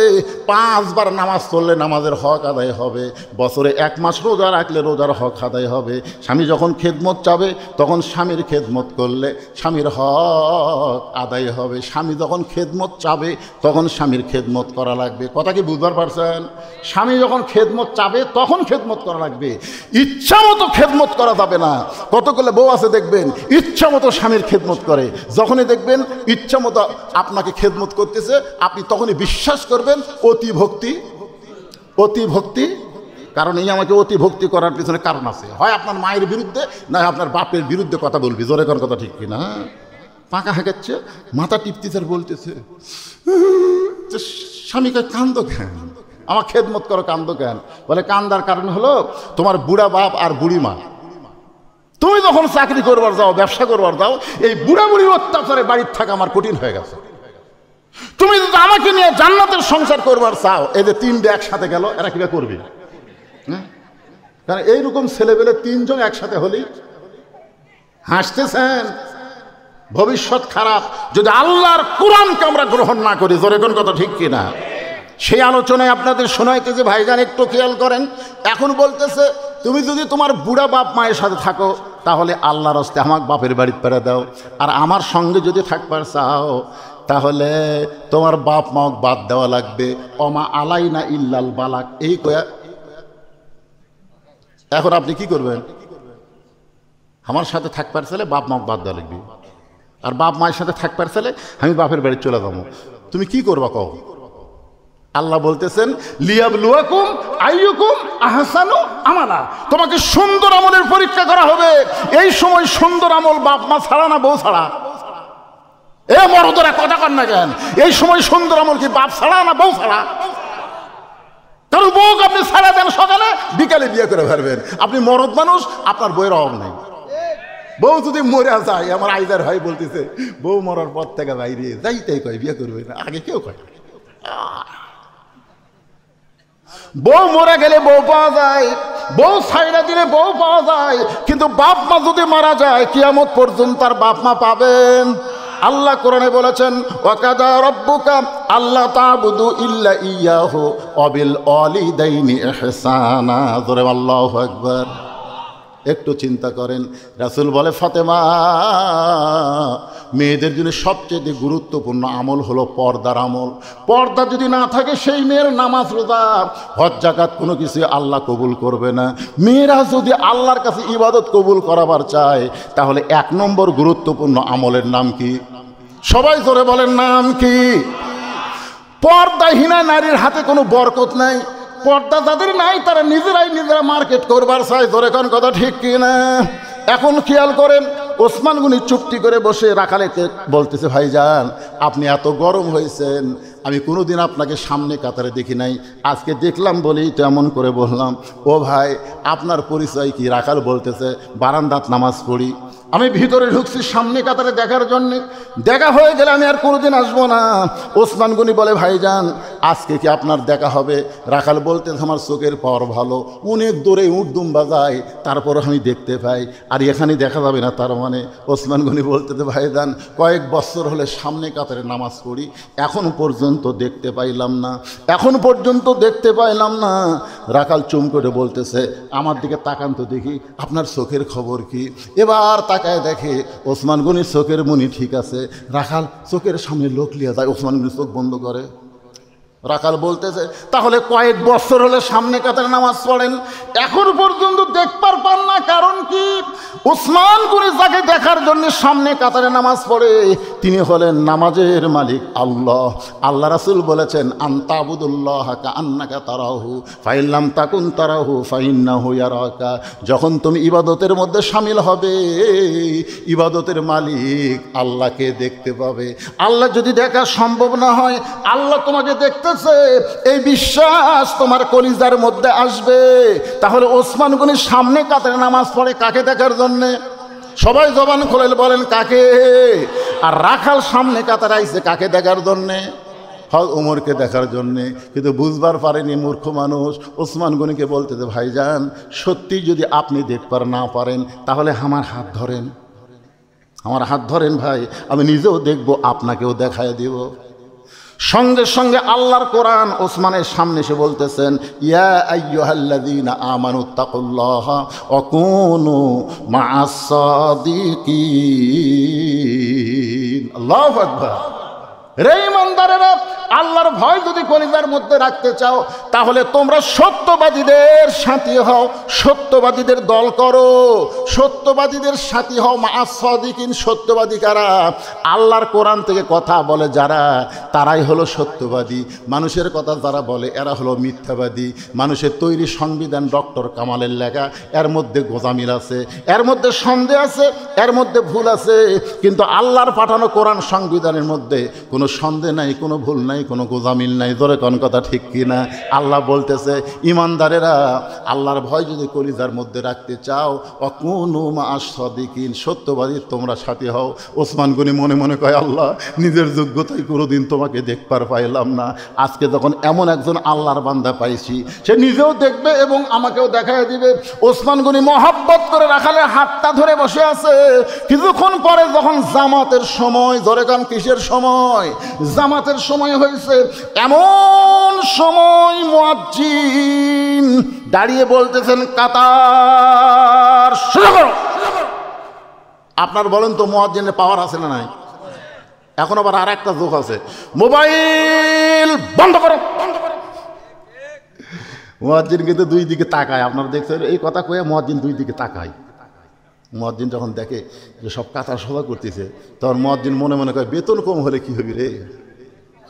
Speaker 1: 5 বার নামাজ পড়লে নামাজের হক আদায় হবে, বছরে 1 মাস রোজা রাখলে রোজার হক আদায় হবে। স্বামী যখন খেদমত চাবে তখন স্বামীর খেদমত করলে স্বামীর হক আদায় হবে। স্বামী যখন খেদমত চাবে তখন স্বামীর খেদমত করা লাগবে। কথা কি বুঝবার পারছেন? স্বামী যখন খেদমত চাবে তখন খেদমত করা লাগবে, ইচ্ছা মতো খেদমত করা যাবে না। কতগুলো বউ আছে দেখবেন ইচ্ছা মতো স্বামীর খেদমত করে, যখনই দেখবেন ইচ্ছা মতো আপনাকে খেদমত করতেছে আপনি তখনই বিশ্বাস করবেন অতি ভক্তি, অতি ভক্তি। কারণ এই আমাকে অতি ভক্তি করার পিছনে কারণ আছে, হয় আপনার মায়ের বিরুদ্ধে, না আপনার বাপের বিরুদ্ধে কথা বলবি। জোরে কোন কথা ঠিক কিনা? পাকা হাঁকাচ্ছে, মাথা টিপতেছে আর বলতেছে, স্বামীকে কান্দ কেন, আমার খেদমত করো কান্দ কেন? বলে কান্দার কারণ হলো তোমার বুড়া বাপ আর বুড়ি মা, তুমি যখন চাকরি করবার যাও, ব্যবসা করবার যাও, এই বুড়া বুড়ির অত্যাচারে বাড়ির থাকা আমার কঠিন হয়ে গেছে। তুমি যদি আমাকে নিয়ে জান্নাতের সংসার করবার চাও, এই যে 3টে একসাথে গেল, এরা কিভাবে করবে? কারণ এইরকম ছেলেবেলে 3 জন একসাথে হলেই হাসতেছেন, ভবিষ্যৎ খারাপ যদি আল্লাহর কোরআনকে আমরা গ্রহণ না করি। জোরে কোন কথা ঠিক কিনা? সেই আলোচনায় আপনাদের শোনাইতে যে ভাইজান একটু খেয়াল করেন, এখন বলতেছে তুমি যদি তোমার বুড়া বাপ মায়ের সাথে থাকো তাহলে আল্লাহর হস্তে আমাকে বাপের বাড়িতে পেরে দাও, আর আমার সঙ্গে যদি থাকবার চাও তাহলে তোমার বাপ মাকে বাদ দেওয়া লাগবে। অমা আলাইনা ইল্লাল বালাক, এই কয়া এখন আপনি কি করবেন? আমার সাথে থাকবার চাইলে বাপ মাকে বাদ দেওয়া লাগবে, আর বাপ মায়ের সাথে থাকবার চাইলে আমি বাপের বাড়ি চলে যাবো। তুমি কি করবা কও? আল্লাহ বলতেছেন, লিয়াবলুয়াকুম আইয়ুকুম আহসানু আমালা, তোমাকে সুন্দর আমলের পরীক্ষা করা হবে। এই সময় সুন্দর আমল বাপ মা ছাড়া না বউ ছাড়া? এ মরদরা কথা কন না কেন? এই সময় সুন্দর আমল কি বাপ ছাড়া না বউ ছাড়া? কারণ বউকে আপনি ছাড়া দেন সকালে, বিকালে বিয়ে করে ফেলবেন। আপনি মরদ মানুষ, আপনার বইয়ের অভাব নেই। বউ যদি মরে যায়, আমার আইদার ভাই বলতেছে বউ মরার পর থেকে বাইরে যাইতেই কয় বিয়ে করবে না, আগে কেউ কয়। বউ মরে গেলে বউ পাওয়া যায়, বউ ছাইড়া দিলে বউ পাওয়া যায়, কিন্তু বাপ মা যদি মারা যায় কিয়ামত পর্যন্ত তার বাপ মা পাবেন। আল্লাহ কোরআনে বলেছেন, ওয়াকাদা রাব্বুকা আল্লা তা'বুদু ইল্লা ইয়াহু ওয়া বিল ওয়ালিদাইনি ইহসানা। জোরে আল্লাহু আকবার। একটু চিন্তা করেন, রাসূল বলে, ফাতেমা মেয়েদের জন্য সবচেয়ে গুরুত্বপূর্ণ আমল হলো পর্দার আমল। পর্দা যদি না থাকে সেই মেয়ের নামাজ রোজা হজ যাকাত কোনো কিছু আল্লাহ কবুল করবে না। মেয়েরা যদি আল্লাহর কাছে ইবাদত কবুল করাবার চায় তাহলে 1 নম্বর গুরুত্বপূর্ণ আমলের নাম কি? সবাই জোরে বলেন, নাম কি? পর্দাহীনা নারীর হাতে কোনো বরকত নাই। পর্দা যাদের নাই তারা নিজেরা মার্কেট করবার চায়। জোরে কোন কথা ঠিক কিনা? এখন খেয়াল করেন, ওসমান গনি চুপটি করে বসে রাখালেকে বলতেছে, ভাইজান আপনি এত গরম হয়েছেন, আমি কোনোদিন আপনাকে সামনে কাতারে দেখি নাই, আজকে দেখলাম বলেই তো এমন করে বললাম। ও ভাই আপনার পরিচয় কি? রাখাল বলতেছে, বারান্দাত নামাজ পড়ি। আমি ভিতরে ঢুকছি সামনে কাতারে দেখার জন্যে। দেখা হয়ে গেলে আমি আর কোনোদিন আসবো না। ওসমান গনি বলে, ভাইজান আজকে কি আপনার দেখা হবে? রাখাল বলতে, আমার চোখের পাওয়ার ভালো, অনেক দূরে উট দুম বাজায়, তারপর আমি দেখতে পাই, আর এখানে দেখা যাবে না তার মানে? ওসমান গনি বলতে, ভাইজান কয়েক বছর হলে সামনে কাতারে নামাজ পড়ি, এখন পর্যন্ত দেখতে পাইলাম না, এখন পর্যন্ত দেখতে পাইলাম না। রাখাল চুম করে বলতেছে, আমার দিকে তাকান তো দেখি, আপনার চোখের খবর কি? এবার তাকায় দেখে ওসমান গনির চোখের মনি ঠিক আছে। রাখাল চোখের সামনে লোক লিয়ে যায়, ওসমান গনি চোখ বন্ধ করে। রাখাল বলতেছে, তাহলে কয়েক বছর হলে সামনে কাতারে নামাজ পড়েন, এখন পর্যন্ত দেখবার পান না, কারণ কি? ওসমান গনি যাকে দেখার জন্য সামনে কাতারে নামাজ পড়ে, তিনি হলেন নামাজের মালিক আল্লাহ। আল্লাহ রাসূল বলেছেন, আনতাবুদুল্লাহ কাআন্নাকা তারাহু ফাইন লাম তাকুন তারাহু ফাইন্নাহু ইয়ারাকা। যখন তুমি ইবাদতের মধ্যে শামিল হবে, ইবাদতের মালিক আল্লাহকে দেখতে পাবে। আল্লাহ যদি দেখা সম্ভব না হয়, আল্লাহ তোমাকে দেখতে এই বিশ্বাস তোমার কলিজার মধ্যে আসবে। তাহলে ওসমান গনি সামনে কাতারে নামাজ পড়ে কাকে দেখার জন্যে? সবাই জবান খুলে বলেন কাকে? আর রাখাল সামনে কাতারে আইছে কাকে দেখার জন্যে? ওমরকে দেখার জন্যে। কিন্তু বুঝবার পারেনি মূর্খ মানুষ। ওসমান গনিকে বলতে, ভাইজান সত্যি যদি আপনি দেখবার না পারেন, তাহলে আমার হাত ধরেন, আমার হাত ধরেন ভাই, আমি নিজেও দেখব, আপনাকেও দেখায় দিব। সঙ্গে সঙ্গে আল্লাহর কোরআন ওসমানের সামনে এসে বলতেছেন, ইয়া আইয়ুহাল্লাযীনা আমানুত্তাকুল্লাহা ওয়া কুনু মা'আস সাদিকিন। আল্লাহু আকবার। রে ঈমানদারেরা, আল্লাহর ভয় যদি কলিজার মধ্যে রাখতে চাও, তাহলে তোমরা সত্যবাদীদের সাথী হও, সত্যবাদীদের দল করো, সত্যবাদীদের সাথী হও। মা'আস সাদিকিন, সত্যবাদী কারা? আল্লাহর কোরআন থেকে কথা বলে যারা, তারাই হলো সত্যবাদী। মানুষের কথা যারা বলে, এরা হলো মিথ্যাবাদী। মানুষের তৈরি সংবিধান ডক্টর কামালের লেখা, এর মধ্যে গোজামিল আছে, এর মধ্যে সন্দেহ আছে, এর মধ্যে ভুল আছে। কিন্তু আল্লাহর পাঠানো কোরআন সংবিধানের মধ্যে কোনো সন্দেহ নাই, কোনো ভুল নাই, কোনো গোজামিল নাই। ধরে কোন কথা ঠিক কিনা? আল্লাহ বলতেছে, ইমানদারেরা আল্লাহর ভয় যদি কলিজার মধ্যে রাখতে চাও, ওয়াকুনু মা'আস সাদিকিন, সত্যবাদী তোমরা সাথী হও। ওসমান গনি মনে মনে কয়, আল্লাহ নিজের যোগ্যতায় কোনোদিন তোমাকে দেখবার পাইলাম না, আজকে যখন এমন একজন আল্লাহর বান্দা পাইছি, সে নিজেও দেখবে এবং আমাকেও দেখায় দিবে। ওসমান গনি মহব্বত করে রাখালের হাতটা ধরে বসে আছে। কিছুক্ষণ পরে যখন জামাতের সময়, ধরে কান কিসের সময়? জামাতের সময় হয়েছে। এমন সময় মুয়াজ্জিন দাঁড়িয়ে বলতেছেন, কাতার শুরু করো। আপনার বলেন তো মুয়াজ্জিনের পাওয়ার আছে না নাই? এখন আবার আর একটা যোগ আছে, মোবাইল বন্ধ করো। মুয়াজ্জিন কিন্তু দুই দিকে তাকায়। আপনারা দেখছেন এই কথা কয়ে মুয়াজ্জিন দুই দিকে তাকায়। মুয়াজ্জিন যখন দেখে যে সব কাতার সোজা করতেছে, তখন মুয়াজ্জিন মনে মনে কয়, বেতন কম হলে কি হবে রে,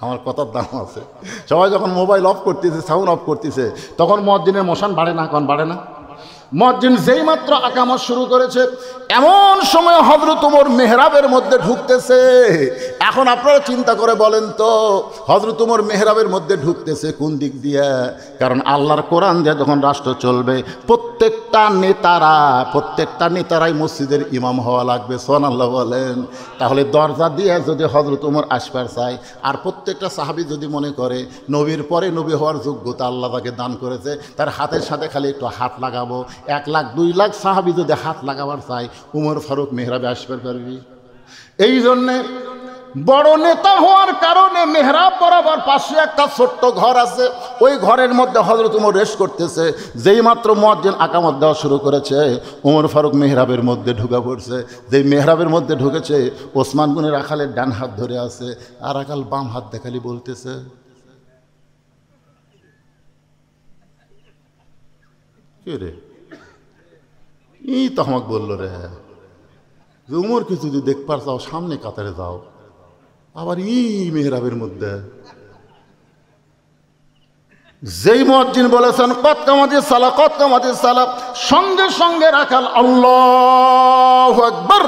Speaker 1: আমার কথার দাম আছে। সবাই যখন মোবাইল অফ করতেছে, সাউন্ড অফ করতেছে, তখন মুয়াজ্জিনের মশান বাড়ে না? কোন বাড়ে না? মুয়াজ্জিন যেই মাত্র আকামত শুরু করেছে, এমন সময় হযরত ওমর মেহরাবের মধ্যে ঢুকতেছে। এখন আপনারা চিন্তা করে বলেন তো, হযরত ওমর মেহরাবের মধ্যে ঢুকতেছে কোন দিক দিয়ে? কারণ আল্লাহর কোরআন দিয়ে যখন রাষ্ট্র চলবে, প্রত্যেকটা নেতারাই মসজিদের ইমাম হওয়া লাগবে। সুবহানাল্লাহ বলেন। তাহলে দরজা দিয়ে যদি হযরত ওমর আসবার চায়, আর প্রত্যেকটা সাহাবী যদি মনে করে নবীর পরে নবী হওয়ার যোগ্যতা আল্লাহ তাকে দান করেছে, তার হাতের সাথে খালি একটু হাত লাগাবো, 1 লাখ 2 লাখ সাহাবী যদি হাত লাগাবার চায়, উমর ফারুক মেহরাবে আসবার পারবি? এই জন্যে বড় নেতা হওয়ার কারণে মেহরাব বরাবর পাশে একটা ছোট্ট ঘর আছে, ওই ঘরের মধ্যে হযরত ওমর রেস্ট করতেছে। যেই মাত্র মুয়াজ্জিন আকামত দেওয়া শুরু করেছে, উমর ফারুক মেহরাবের মধ্যে ঢুকে পড়ছে। যেই মেহরাবের মধ্যে ঢুকেছে, ওসমান গনি রাখালের ডান হাত ধরে আছে, আর রাখাল বাম হাত দেখালি বলতেছে, কে রে? ই তো আমাকে বললো রে যে উমরকে যদি দেখবার চাও সামনে কাতারে যাও, আবার মেহরাবের মধ্যে। যেই মুয়াজ্জিন বলেছেন কদ কামাতিস সালাহ, কদ কামাতিস সালাহ, সঙ্গে সঙ্গে রাখাল আল্লাহু আকবার।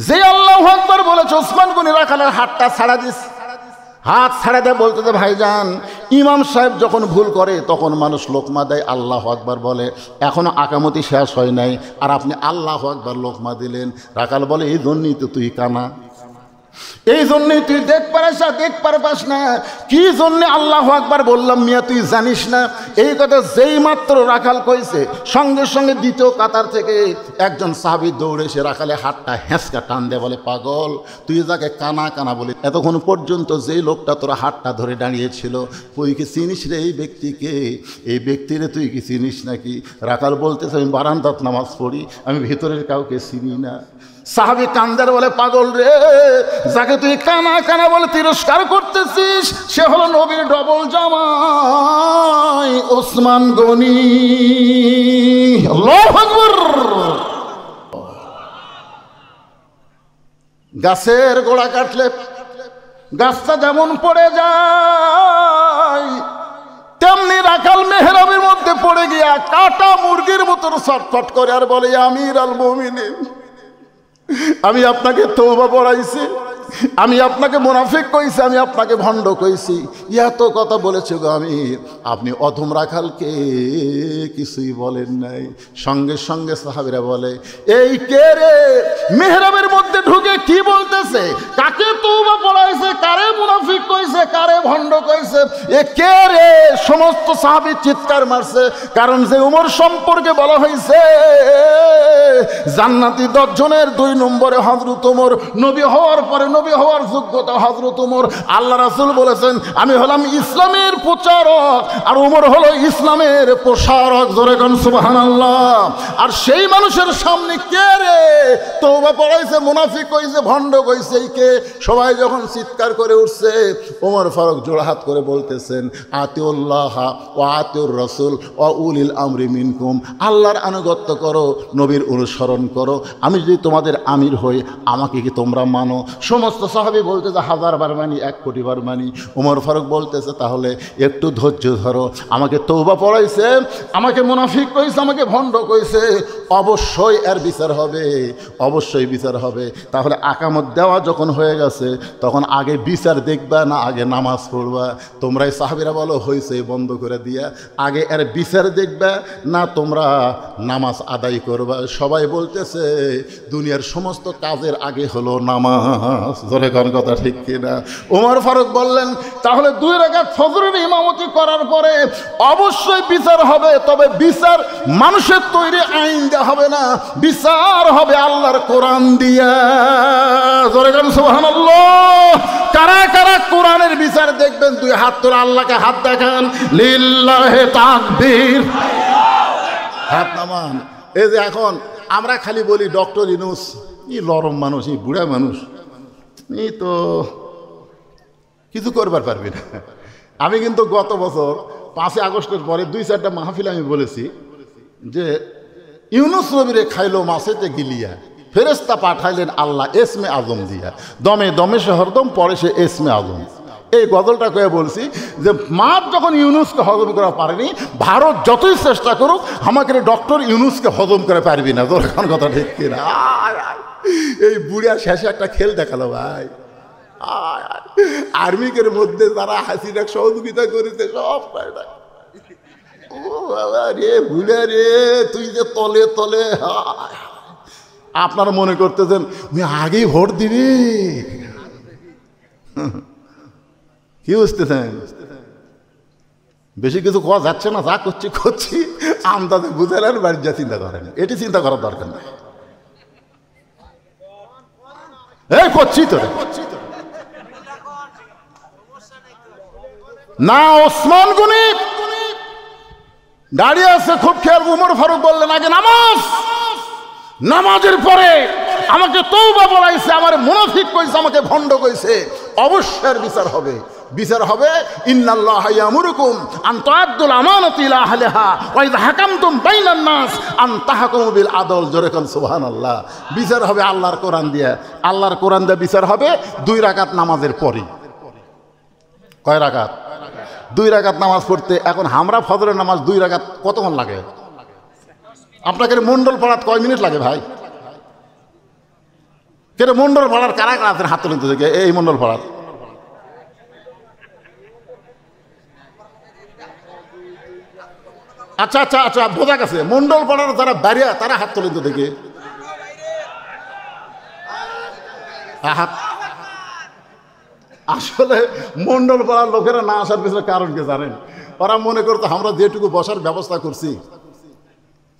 Speaker 1: যে আল্লাহু আকবার বলেছে, ওসমান গনি রাখালের হাতটা ছাড়া দিস। হাত ছাড়া দেয়, বলতেছে, ভাইজান ইমাম সাহেব যখন ভুল করে তখন মানুষ লোকমা দেয়, আল্লাহু আকবার বলে, এখনো আকামতি শেষ হয় নাই আর আপনি আল্লাহু আকবার লোকমা দিলেন। রাখাল বলে, এই জন্যই তো তুই কানা, এই জন্যই তুই দেখ পারপাস না, কি জন্যে আল্লাহু আকবার বললাম মিয়া তুই জানিস না? এই কথা যেই মাত্র রাখাল কইছে, সঙ্গে সঙ্গে দ্বিতীয় কাতার থেকে একজন সাহাবী দৌড়ে এসে রাখালে হাতটা হেঁচকা টান দেয়, বলে, পাগল, তুই যাকে কানা কানা বলি এতক্ষণ পর্যন্ত যেই লোকটা তোরা হাতটা ধরে দাঁড়িয়েছিল, তুই কি চিনিস রে এই ব্যক্তিকে? এই ব্যক্তিরে তুই কি চিনিস নাকি? রাখাল বলতেছে, আমি বারান্দাত নামাজ পড়ি, আমি ভিতরের কাউকে চিনি না। সাহাবী কান্দার বলে, পাগল রে, যাকে তুই কানা কানা বলে তিরস্কার করতেছিস সে হলো নবীর ডবল জামাই ওসমান গনি। আল্লাহু আকবার। গাছের গোড়া কাটলে গাছটা যেমন পড়ে যায়, তেমনি রাখাল মেহরাবের মধ্যে পড়ে গিয়া কাটা মুরগির মতন ছটফট করে আর বলে, আমির আল মুমিনিন, আমি আপনাকে তওবা পড়াইছি, আমি আপনাকে মুনাফিক কইছি, আমি আপনাকে ভণ্ড কইছি, এত কথা বলেছে গো আমির, আপনি অধম রাখালকে কিছুই বলেন নাই। সঙ্গে সঙ্গে সাহাবীরা বলে, এই কে রে মেহরাবের মধ্যে ঢুকে কি বলতেছে? কাকে তওবা পড়াইছে, কারে মুনাফিক কইছে, কারে ভণ্ড কইছে, এ কে রে? সমস্ত সাহাবী চিৎকার মারছে, কারণ যে উমর সম্পর্কে বলা হয়েছে জান্নাতি 10 জনের 2 নম্বরে হযরত ওমর, নবী হওয়ার পরে নবী হওয়ার যোগ্যতা হযরত ওমর। আল্লাহ রাসূল বলেছেন, আমি হলাম ইসলামের প্রচারক আর ওমর হলো ইসলামের প্রসারক। জোরে কোন সুবহানাল্লাহ। আর সেই মানুষের সামনে কে রে তওবা পড়াইছে, মুনাফিক কইছে, ভণ্ড কইছে, এই কে? সবাই যখন চিৎকার করে উঠছে, ওমর ফারুক জোড়হাত করে বলতেছেন, আতিউল্লাহ ওয়া আতিউর রাসূল ওয়া উলিল আমরি মিনকুম, আল্লাহর আনুগত্য করো, নবীর অনুসরণ করো। আমি যদি তোমাদের আমির হই, আমাকে কি তোমরা মানো? সমস্ত সাহাবী বলতেছে, 1000 বার মানি, 1 কোটি বার মানি। ওমর ফারুক বলতেছে, তাহলে একটু ধৈর্য ধরো, আমাকে তওবা পড়াইছে, আমাকে মুনাফিক কইছে, আমাকে ভণ্ড কইছে, অবশ্যই এর বিচার হবে, অবশ্যই বিচার হবে। তাহলে আকামত দেওয়া যখন হয়ে গেছে, তখন আগে বিচার দেখবা না আগে নামাজ পড়বা? তোমরাই সাহাবীরা বলো, হয়েছে বন্ধ করে দিয়া, আগে এর বিচার দেখবা না তোমরা নামাজ আদায় করবা? সবাই বলতেছে দুনিয়ার সমস্ত কাজের আগে হলো নামাজ। ধরে কোন কথা ঠিক কিনা? ওমর ফারুক বললেন, তাহলে 2 রাকাত ফজরের ইমামতি করার পরে অবশ্যই বিচার হবে, তবে বিচার মানুষের তৈরি আইন দেওয়া হবে না, বিচার হবে আল্লাহর কোরআন দিয়া। ধরে কোন সুবহানাল্লাহ। কারা কারা কোরআনের বিচার দেখবেন? 2 হাত তোলা, আল্লাহকে হাত দেখান, লিল্লাহি তাকবীর, হাত নামান। এই যে এখন আমরা খালি বলি ডক্টর ইউনূস, এই লরম মানুষ, এই বুড়া মানুষ, এই তো কিছু করবার পারবি না। আমি কিন্তু গত বছর 5 আগস্টের পরে 2-4টা মাহফিল আমি বলেছি যে ইউনূস নবীরে খাইলো মাছেতে গিলিয়া, ফেরেশতা পাঠাইলেন আল্লাহ এসমে আজম দিয়া, দমে দমে সে হরদম, পরে সে এসমে আজম। এই গজলটা কয়ে বলছি যে মাছ যখন ইউনূসকে হজম করা পারেনি, ভারত যতই চেষ্টা করুক আমাকে ডক্টর ইউনূসকে হজম করে পারবি না। তোর এখন কথা ঠিক কিনা? এই বুড়া শেষে একটা খেল দেখালো ভাই, আর্মিকের মধ্যে যারা হাসিনা সহযোগিতা করেছে সব পায়না। ও বাবা রে, বুড়া রে, তুই যে তলে তলে। আপনারা মনে করতেছেন আমি আগেই ভোট দিবি, কি বুঝতেছেন? বেশি কিছু কোয়া যাচ্ছে না, যা করছি আমদাদে বুঝালেন, বাড়ির যা চিন্তা করেন, এটি চিন্তা করার দরকার নেই। এই করছি তো না, ওসমান গনি দাঁড়িয়ে আছে, খুব খেয়াল। উমর ফারুক বললেন, আগে নামাজ, নামাজের পরে আমাকে তওবা বলাইছে, আমার মুনাফিক কইছে, আমাকে ভণ্ড কইছে, অবশ্যই বিচার হবে, বিচার হবে। ইন্নাল্লাহা ইয়ামুরুকুম আন তুআদ্দুল আমানাতি ইলা আহলিহা ওয়া ইযা হাকামতুম বাইনান নাস আন তাহকুমু বিল আদল। জোরে কোন সুবহানাল্লাহ। বিচার হবে আল্লাহর কোরআন দিয়ে, আল্লাহর কোরআন দিয়ে বিচার হবে 2 রাকাত নামাজের পরে। কয় রাকাত? 2 রাকাত নামাজ পড়তে এখন আমরা ফজরের নামাজ 2 রাকাত কতক্ষণ লাগে? আপনাকে মন্ডল পড়াতে কয় মিনিট লাগে ভাই? কেন মন্ডল পড়ার কারা কারা হাত তুলে থেকে এই মন্ডল পড়ার আচ্ছা আচ্ছা আচ্ছা, বোঝা গেছে। মন্ডল পাড়ার যারা বাড়িয়া তারা হাত তোলেন তো দেখে। হাত আসলে মন্ডল পাড়ার লোকেরা না আসার পিছনে কারণ কে জানেন? ওরা মনে করতো আমরা যেটুকু বসার ব্যবস্থা করছি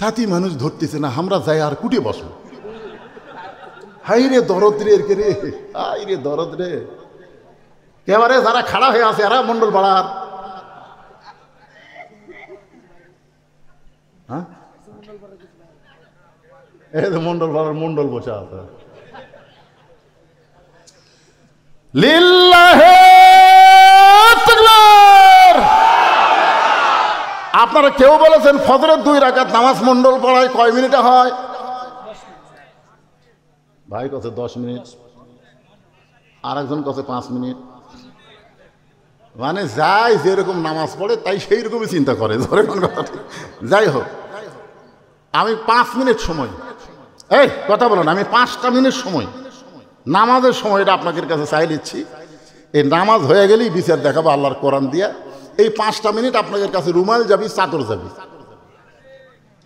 Speaker 1: তাতেই মানুষ ধরতেছে না, আমরা যাই আর কুটে বসবো। হাই রে দরদ রে, এর কে রে, হাই রে দরদ রে। এবারে যারা খাড়া হয়ে আছে এরা মন্ডল পাড়ার। হ্যাঁ, এই তো মন্ডল পাড়ার মন্ডল বসে আছে। লিল্লাহে তাকবীর। আপনারা কেউ বলেছেন ফজরের 2 রাকাত নামাজ মন্ডল পড়ায় কয় মিনিটে হয়? ভাই কছে 10 মিনিট, আর একজন কছে 5 মিনিট। মানে যাই যেরকম নামাজ পড়ে তাই সেই রকমই চিন্তা করে। ধরে কোন কথা ঠিক। যাই হোক, আমি 5 মিনিট সময়, এই কথা বলো না, আমি 5টা মিনিট সময় নামাজের সময়টা আপনাদের কাছে চাই নিচ্ছি। এই নামাজ হয়ে গেলেই বিচার দেখাবো আল্লাহর কোরআন দিয়া। এই 5টা মিনিট আপনাদের কাছে রুমাল যাবি, চাদর যাবি।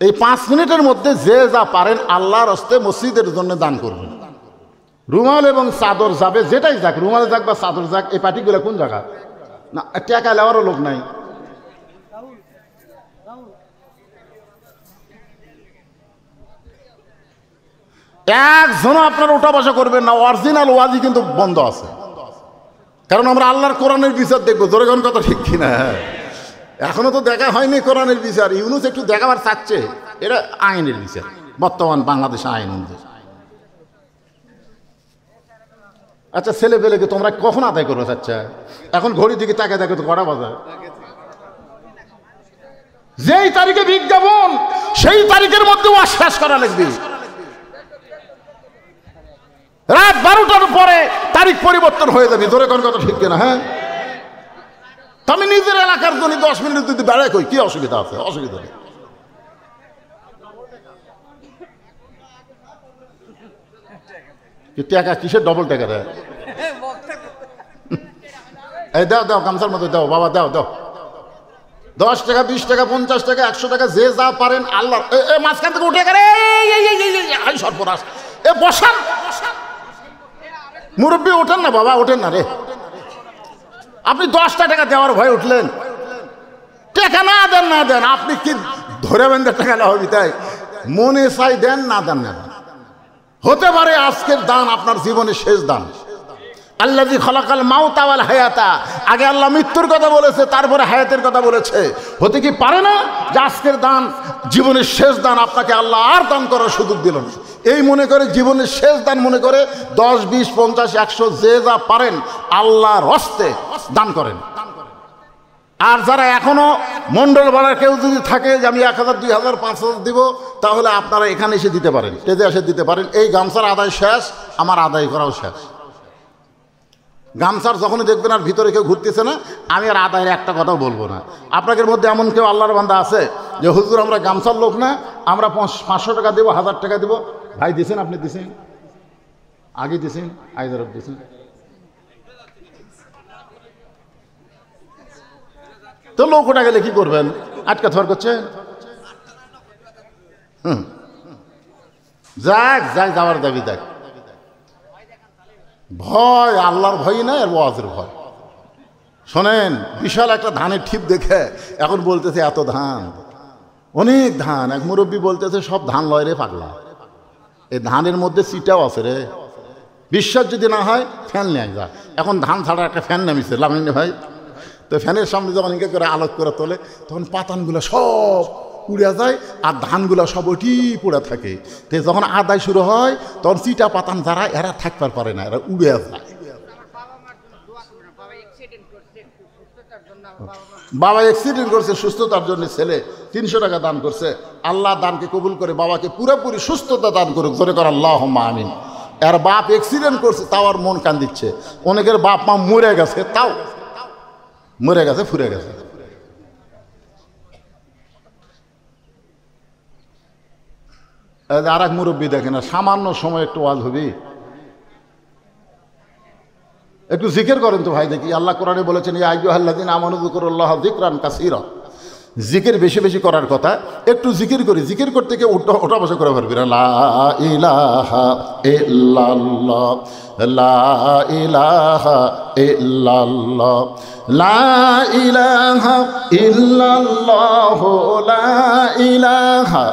Speaker 1: এই 5 মিনিটের মধ্যে যে যা পারেন আল্লাহর হস্তে মসজিদের জন্য দান করবেন। রুমাল এবং চাদর যাবে, যেটাই যাক, রুমাল যাক বা চাদর যাক। এই পার্টিগুলো কোন জায়গা না, টাকা নেওয়ারও লোক নাই। একজনও আপনার ওঠা বসা করবেন না। অরিজিনাল ওয়াজি কিন্তু বন্ধ আছে, কারণ আমরা আল্লাহর কোরআনের বিচার দেখবো। জোরে কোন কথা ঠিক কিনা? এখনো তো দেখা হয়নি কোরআনের বিচার। ইউনুস একটু দেখাবার চাচ্ছে, এটা আইনের বিচার বর্তমান বাংলাদেশ আইন অনুযায়ী। আচ্ছা, ছেলে পেলেকে তোমরা কখন আদায় করবে? আচ্ছা, এখন ঘড়ির দিকে তাকে দেখো তো কটা বাজার। যেই তারিখে বিজ্ঞাপন সেই তারিখের মধ্যে আশ্বাস করা লাগবে। রাত 12টার পরে তারিখ পরিবর্তন হয়ে যাবে। ধরে কোন কথা ঠিক কিনা? হ্যাঁ, আমি নিজের এলাকার জন্য 10 মিনিট যদি বেড়াই কই, কি অসুবিধা আছে? অসুবিধা নেই। টাকা কিসের ডবল টাকা দেয়? এই দাও দাও, গামছার মতো দাও বাবা, দাও দাও। 10 টাকা, 20 টাকা, 50 টাকা, 100 টাকা, যে যা পারেন আল্লাহ। মাঝখান থেকে উঠে গেলে সর্বনাশ। এ বসান, মুরব্বী ওঠেন না বাবা, ওঠেন না রে। আপনি 10টা টাকা দেওয়ার ভয় উঠলেন। টাকা না দেন, না দেন, আপনি কি ধরে বেঁধে টাকা না হবি? তাই মনে চাই দেন, না দেন না। হতে পারে আজকের দান আপনার জীবনের শেষ দান। আল্লাযী খালাকাল মাউতা ওয়াল হায়াতা, আগে আল্লাহ মৃত্যুর কথা বলেছে, তারপরে হায়াতের কথা বলেছে। হতে কি পারে না যে আজকের দান জীবনের শেষ দান, আপনাকে আল্লাহ আর দান করার সুযোগ দিল না। এই মনে করে জীবনের শেষ দান মনে করে 10, 20, 50, 100 যে যা পারেন আল্লাহর হস্তে দান করেন। আর যারা এখনো মন্ডল ভাড়ার কেউ যদি থাকে যে আমি 1000, 2000, 5000 দিব, তাহলে আপনারা এখানে এসে দিতে পারেন, স্টেজে এসে দিতে পারেন। এই গামছার আদায় শেষ, আমার আদায় করাও শেষ। গামছার যখনই দেখবেন আর ভিতরে কেউ ঘুরতেছে না, আমি আর আদায়ের একটা কথাও বলবো না। আপনাদের মধ্যে এমন কেউ আল্লাহর বান্দা আছে যে হুজুর আমরা গামছার লোক না, আমরা 500 টাকা দেবো, 1000 টাকা দেবো? ভাই দিছেন, আপনি দিছেন, আগে দিছেন, আইজারব দিছেন। তো লোক ওটা গেলে কি করবেন? আটকা থর করছেন। যাক যাক, যাওয়ার দাবি দেখ। ভয় আল্লাহর ভয় নাই, আর ওয়াজের ভয়। শোনেন, বিশাল একটা ধানের ঠিপ দেখে এখন বলতেছে এত ধান, অনেক ধান। এক মুরব্বী বলতেছে সব ধান লয় রে পাগলা, এই ধানের মধ্যে চিটাও আছে রে। বিশ্বাস যদি না হয় ফ্যান নিয়ে যা। এখন ধান ছাড়া একটা ফ্যান নামিছে, লাগাইনি ভাই। তো ফ্যানের সামনে যখন ইনকে করে আলোক করে তোলে, তখন পাতানগুলো সব উড়ে যায় আর ধানগুলো সব ওটি পড়ে থাকে। তো যখন আদায় শুরু হয় তখন চিটা পাতান যারা, এরা থাকতে পারে না, এরা উড়ে যায়। বাবা অ্যাক্সিডেন্ট করছে, সুস্থতার জন্য ছেলে 300 টাকা দান করছে। আল্লাহ দানকে কবুল করে বাবাকে পুরোপুরি সুস্থতা দান করুক। জোরে করে আল্লাহুম্মা আমিন। এর বাপ অ্যাক্সিডেন্ট করছে, তাও আর মন কান্দিচ্ছে। অনেকের বাপ মা মরে গেছে, তাও মরে গেছে, ফুরে গেছে। আর এক মুরব্বী দেখে না, সামান্য সময় একটু ওয়াজ হবি, একটু জিকির করেন তো ভাই দেখি। আল্লাহ কোরআনে বলেছেন ইয়া আইয়ুহাল্লাযীনা আমানু যিকুরুল্লাহা যিকরান কাসীরা। জিকির বেশি বেশি করার কথা, একটু জিকির করি, জিকির করতে গিয়ে ওঠা বসা করে পারবি না। লা ইলাহা ইল্লাল্লাহ, লা ইলাহা ইল্লাল্লাহ, লা ইলাহা ইল্লাল্লাহ, লা ইলাহা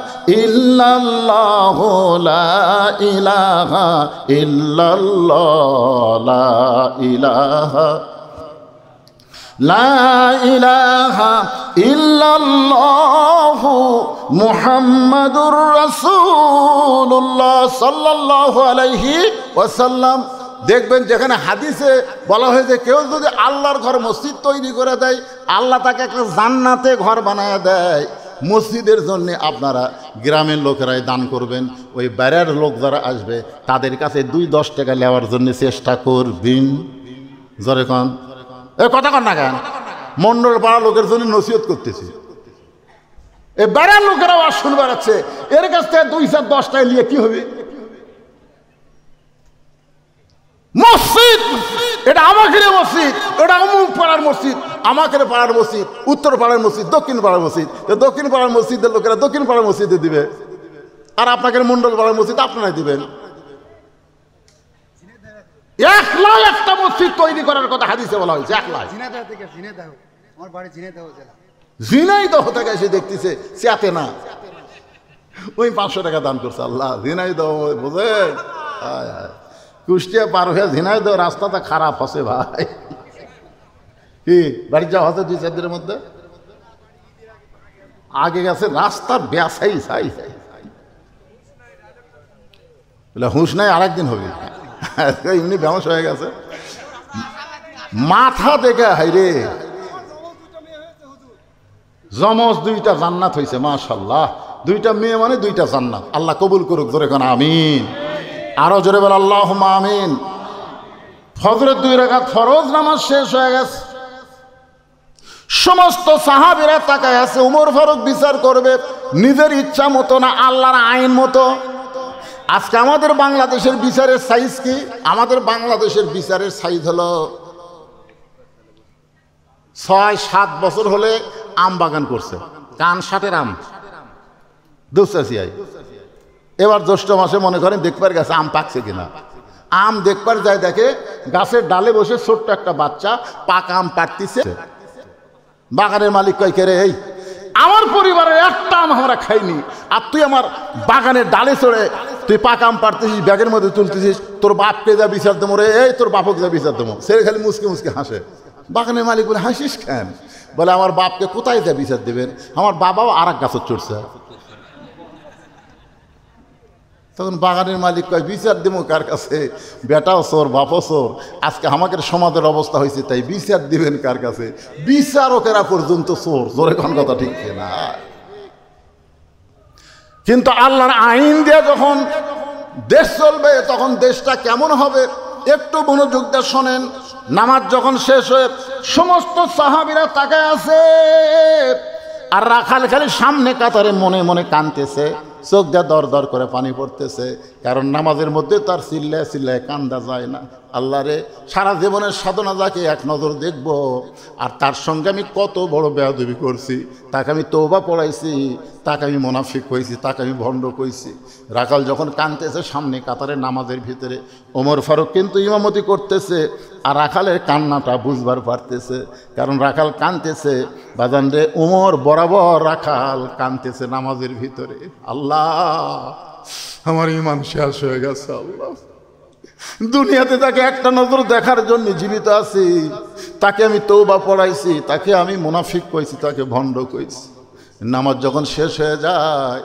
Speaker 1: ইল্লাল্লাহ, লা ইলাহা ইল্লাল্লাহ, লা ইলাহা লা ইলাহা ইল্লাল্লাহ মুহাম্মাদুর রাসূলুল্লাহ সাল্লাল্লাহু আলাইহি ওয়াসাল্লাম। দেখবেন যেখানে হাদিসে বলা হয়েছে কেউ যদি আল্লাহর ঘর মসজিদ তৈরি করে দেয়, আল্লাহ তাকে একটা জান্নাতে ঘর বানায় দেয়। মসজিদের জন্য আপনারা গ্রামের লোকেরাই দান করবেন, ওই বাইরের লোক যারা আসবে তাদের কাছে 2-10 টাকা নেওয়ার জন্য চেষ্টা করবেন। জোরে কন, এ কথা কন না কেন? মন্ডল পাড়া লোকের জন্য নসিহত করতেছি। এই বাইরের লোকেরাও আর শুনবার আছে, এর কাছ থেকে 2-10 টাকা নিয়ে কি হবে? মসজিদ এটা আমাকে মসজিদ, এটা অমুক পাড়ার মসজিদ, আমাকে পাড়ার মসজিদ, উত্তর পাড়ার মসজিদ, দক্ষিণ পাড়ার মসজিদ। দক্ষিণ পাড়ার মসজিদের লোকেরা দক্ষিণ পাড়ার মসজিদে দিবে, আর আপনাকে মন্ডল পাড়ার মসজিদ আপনারাই দিবেন। একলাই একটা মসজিদ তৈরি করার কথা হাদিসে বলা হয়েছে। একলাই ঝিনাইদহ থেকে এসে দেখতেছে চেয়াতে না, ওই 500 টাকা দান করছে। আল্লাহ, ঝিনাইদহ বোঝেন, কুষ্টিয়া পার হয়ে ঝিনাইদহ রাস্তাটা খারাপ আছে ভাই। কি বাড়ি যাওয়া হচ্ছে 2-4 দিনের মধ্যে? আগে গেছে রাস্তার ব্যাসাই চাই বলে হুঁশ নাই, আরেকদিন হবে। এমনি ব্যামস হয়ে গেছে মাথা দেখে। হাইরে জমজ 2টা জান্নাত হয়েছে, মাশাআল্লাহ। 2টা মেয়ে মানে 2টা জান্নাত। আল্লাহ কবুল করুক, জোরে কোন আমিন। আরো জোরে বল আল্লাহুম্মা আমিন। ফজরের 2 রাকাত ফরজ নামাজ শেষ হয়ে গেছে, সমস্ত সাহাবীরা তাকায় আছে। উমর ফারুক বিচার করবে নিজের ইচ্ছা মতো না, আল্লাহর আইন মতো। আজকে আমাদের বাংলাদেশের বিচারের সাইজ কি? আমাদের বাংলাদেশের বিচারের সাইজ হলো 6-7 বছর হলে আম বাগান করছে, কান 60-এর আম দুসাসিয়াই। এবার জ্যৈষ্ঠ মাসে মনে করেন দেখবার গেছে আম পাকছে কিনা। আম দেখবার যায়, দেখে গাছের ডালে বসে ছোট্ট একটা বাচ্চা পাকা আম পাড়তিছে। বাগানের মালিক কয়, কে রে, এই আমার পরিবারের একটা আম আমরা খাইনি, আর তুই আমার বাগানের ডালে চড়ে তুই পাকা আম পাড়তেছিস, ব্যাগের মধ্যে তুলতেছিস, তোর বাপকে যা বিচার দেবো রে, এই তোর বাপকে যা বিচার দেবো। সে খালি মুসকে মুসকে হাসে। বাগানের মালিক বলে, হাসিস কেন? বলে, আমার বাপকে কোথায় যা বিচার দেবেন, আমার বাবাও আর এক গাছের চড়ছে। তখন বাগানের মালিক কয়, বিচার দেবো কার কাছে? বেটাও চোর, বাপও চোর, আজকে আমাদের সমাজের অবস্থা হয়েছে, তাই বিচার দিবেন কার কাছে? বিচারকেরা পর্যন্ত চোর। জোরে কোন কথা ঠিক না? কিন্তু আল্লাহর আইন দিয়ে যখন দেশ চলবে তখন দেশটা কেমন হবে একটু মনোযোগ দিয়ে শোনেন। নামাজ যখন শেষ হয়ে সমস্ত সাহাবীরা তাকায় আছে, আর রাখাল খালি সামনে কাতারে মনে মনে কাঁদতেছে, চোখ দিয়ে দর দর করে পানি পড়তেছে। কারণ নামাজের মধ্যে তার চিল্লায় চিল্লায় কান্দা যায় না। আল্লাহ রে, সারা জীবনের সাধনা যাকে এক নজর দেখব, আর তার সঙ্গে আমি কত বড় বেয়াদবি করছি, তাকে আমি তওবা পড়াইছি, তাকে আমি মুনাফিক কইছি, তাকে আমি ভণ্ড কইছি। রাখাল যখন কাঁদতেছে সামনে কাতারে নামাজের ভিতরে, ওমর ফারুক কিন্তু ইমামতি করতেছে, আর রাখালের কান্নাটা বুঝবার পারতেছে। কারণ রাখাল কাঁদতেছে, বাজান রে, ওমর বরাবর রাখাল কাঁদতেছে নামাজের ভিতরে। আল্লাহ, আমার ঈমান শেষ হয়ে গেছে। আল্লাহ, দুনিয়াতে তাকে একটা নজর দেখার জন্য জীবিত আছি, তাকে আমি তওবা পড়াইছি, তাকে আমি মুনাফিক কইছি, তাকে ভণ্ড কইছি। নামাজ যখন শেষ হয়ে যায়,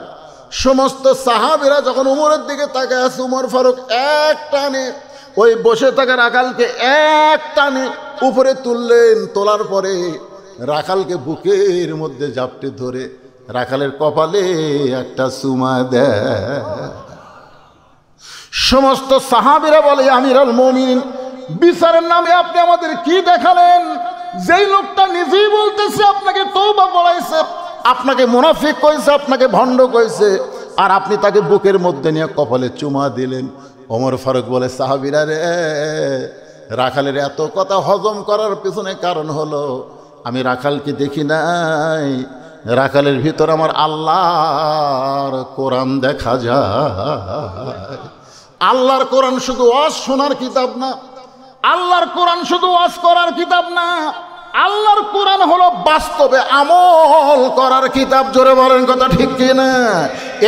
Speaker 1: সমস্ত সাহাবীরা যখন উমরের দিকে তাকায় আছে, উমর ফারুক এক টানে ওই বসে থাকা রাখালকে এক টানে উপরে তুললেন। তোলার পরে রাখালকে বুকের মধ্যে জাপটে ধরে রাখালের কপালে একটা চুমা দেয়। সমস্ত সাহাবীরা বলে, আমিরুল মুমিনিন, বিচারের নামে আপনি আমাদের কি দেখালেন? যেই লোকটা নিজেই বলতেছে আপনাকে তওবা পড়াইছে, আপনাকে মুনাফিক কইছে, আপনাকে ভণ্ড কইছে, আর আপনি তাকে বুকের মধ্যে নিয়ে কপালে চুমা দিলেন। ওমর ফারুক বলে, সাহাবীরা রে, রাখালের এত কথা হজম করার পেছনে কারণ হলো আমি রাখালকে দেখি নাই, রাখালের ভিতর আমার আল্লাহর কোরআন দেখা যায়। আল্লাহর কোরআন শুধু ওয়াজ শোনার কিতাব না, আল্লাহর কোরআন শুধু ওয়াজ করার কিতাব না, আল্লাহর কোরআন হলো বাস্তবে আমল করার কিতাব। জোরে বলেন কথা ঠিক কিনা?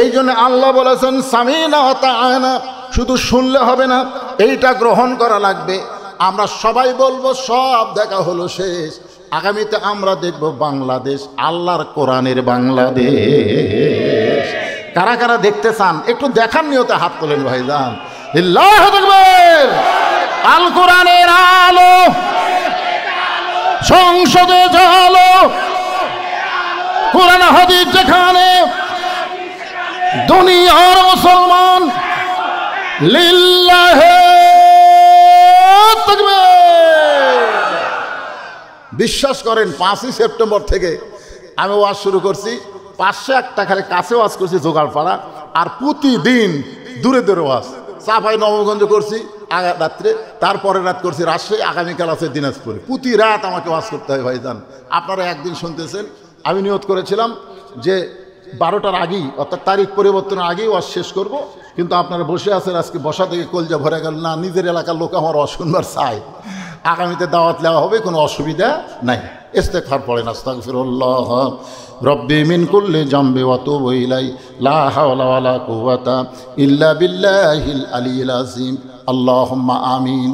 Speaker 1: এই জন্য আল্লাহ বলেছেন সামিনা ওয়া তাআনা, শুধু শুনলে হবে না, এইটা গ্রহণ করা লাগবে। আমরা সবাই বলবো সব দেখা হলো শেষ, আগামীতে আমরা দেখব বাংলাদেশ আল্লাহর কোরআনের বাংলাদেশ। কারা কারা দেখতে চান একটু দেখার নিয়তে হাত তোলেন ভাইজান। আল্লাহু আকবার। আল কোরআনের আলো সংসদে জ্বালো, কোরআন হাদিস যেখানে, দুনিয়ার মুসলমান লিল্লাহি তাকবীর। বিশ্বাস করেন 5ই সেপ্টেম্বর থেকে আমি ওয়াজ শুরু করছি, 501 টাকার কাছে ওয়াজ করছি জোগাড়পাড়া, আর প্রতিদিন দূরে দূরে ওয়াজ। চাপাই নবগঞ্জ করছি রাত্রে, তারপরে রাত করছি রাজশাহী, আগামীকাল আছে দিনাজপুরে। প্রতি রাত আমাকে ওয়াজ করতে হয় ভাইজান। আপনারা একদিন শুনতেছেন, আমি নিয়ত করেছিলাম যে 12টার আগেই, অর্থাৎ তারিখ পরিবর্তনের আগেই ওয়াজ শেষ করব, কিন্তু আপনারা বসে আছেন, আজকে বসা থেকে কলজা ভরে গেল না, নিজের এলাকার লোক আমার ওয়াজ শুনবার চাই। আগামীতে দাওয়াত নেওয়া হবে, কোনো অসুবিধা নাই। ইস্তেগফার পড়েন, আস্তাগফিরুল্লাহ রব্বি মিন কুল্লি জামবি ওয়া তুবু ইলাই, লা হাওলা ওয়ালা কুওয়াতা ইল্লা বিল্লাহিল আলিয়্যিল আযীম। আল্লাহুম্মা আমিন।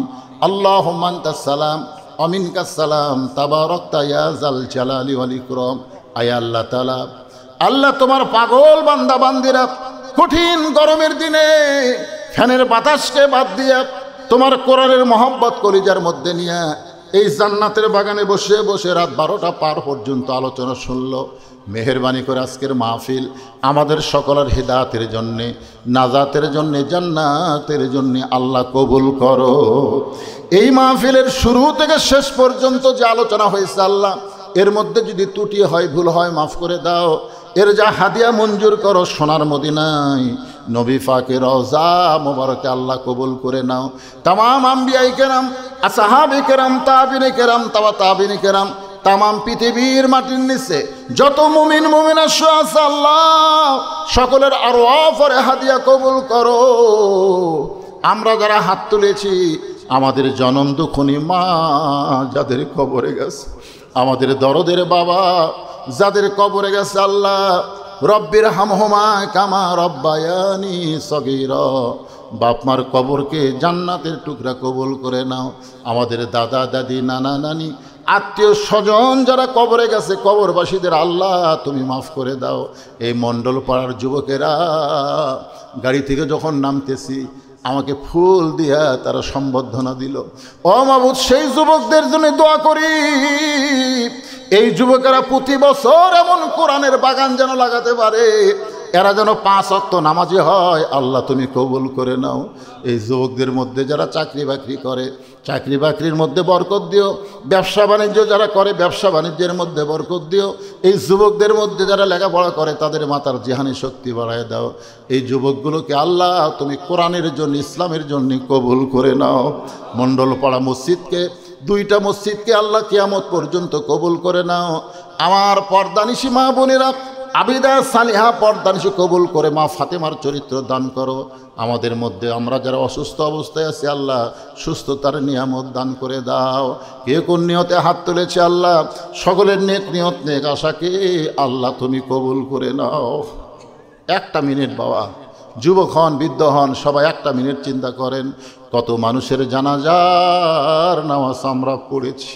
Speaker 1: আল্লাহুম্মা আনতাস সালাম ওয়া মিনকাস সালাম, তাবারাকতা ইয়া যাল জালালি ওয়াল ইকরাম। আয় আল্লাহ তাআলা, আল্লাহ তোমার পাগল বান্দা বান্দিরা কঠিন গরমের দিনে ফ্যানের বাতাসকে বাদ দিয়া তোমার কোরআনের মহব্বত কলিজার মধ্যে নিয়ে এই জান্নাতের বাগানে বসে বসে রাত 12টা পার পর্যন্ত আলোচনা শুনলো। মেহেরবানি করে আজকের মাহফিল আমাদের সকলের হিদায়াতের জন্যে, নাজাতের জন্যে, জান্নাতের জন্যে আল্লাহ কবুল করো। এই মাহফিলের শুরু থেকে শেষ পর্যন্ত যে আলোচনা হয়েছে আল্লাহ, এর মধ্যে যদি ত্রুটি হয়, ভুল হয়, মাফ করে দাও। এর যা হাদিয়া মঞ্জুর করো সোনার মদিনায় নবী পাকের রওজা মোবারকে আল্লাহ কবুল করে নাও। তামাম আম্বিয়ায়ে কেরাম, আসহাবে কেরাম, তাবিনে কেরাম, তাবিনে কেরাম, তামাম পৃথিবীর মাটির নিচে যত মুমিন মুমিনা আছে আল্লাহ সকলের আরওয়াফের হাদিয়া কবুল করো। আমরা যারা হাত তুলেছি, আমাদের জনম দুঃখনী মা যাদের কবরে গেছে, আমাদের দরদের বাবা যাদের কবরে গেছে আল্লাহ, রব্বির হামহুমা কামা রব্বায়ানি সগীরা, বাপ মার কবরকে জান্নাতের টুকরা কবুল করে নাও। আমাদের দাদা দাদি, নানা নানি, আত্মীয় স্বজন যারা কবরে গেছে, কবরবাসীদের আল্লাহ তুমি মাফ করে দাও। এই মণ্ডল পাড়ার যুবকেরা গাড়ি থেকে যখন নামতেছি আমাকে ফুল দিয়া তারা সম্বর্ধনা দিল। ও মাবুদ, সেই যুবকদের জন্য দোয়া করি, এই যুবকেরা প্রতি বছর এমন কোরআনের বাগান যেন লাগাতে পারে, এরা যেন 5 ওয়াক্ত নামাজি হয়। আল্লাহ তুমি কবুল করে নাও। এই যুবকদের মধ্যে যারা চাকরি বাকরি করে, চাকরি বাকরির মধ্যে বরকত দিও। ব্যবসা বাণিজ্য যারা করে, ব্যবসা বাণিজ্যের মধ্যে বরকত দিও। এই যুবকদের মধ্যে যারা লেখাপড়া করে, তাদের মাথার জিহানি শক্তি বাড়ায় দাও। এই যুবকগুলোকে আল্লাহ তুমি কোরআনের জন্য, ইসলামের জন্য কবুল করে নাও। মণ্ডলপাড়া মসজিদকে, 2টা মসজিদকে আল্লাহ কিয়ামত পর্যন্ত কবুল করে নাও। আমার পর্দানিশী মা বোনেরা, আবিদা সালিহা পর্দানিশী কবুল করে মা ফাতেমার চরিত্র দান করো। আমাদের মধ্যে আমরা যারা অসুস্থ অবস্থায় আছি আল্লাহ সুস্থতার নিয়ামত দান করে দাও। কে কোন নিয়তে হাত তুলেছে আল্লাহ সকলের নেক নিয়ত, নেক আশাকে আল্লাহ তুমি কবুল করে নাও। 1টা মিনিট বাবা, যুবক হন, বৃদ্ধ হন, সবাই 1টা মিনিট চিন্তা করেন, কত মানুষের জানাজার নামাজ আমরা পড়েছি।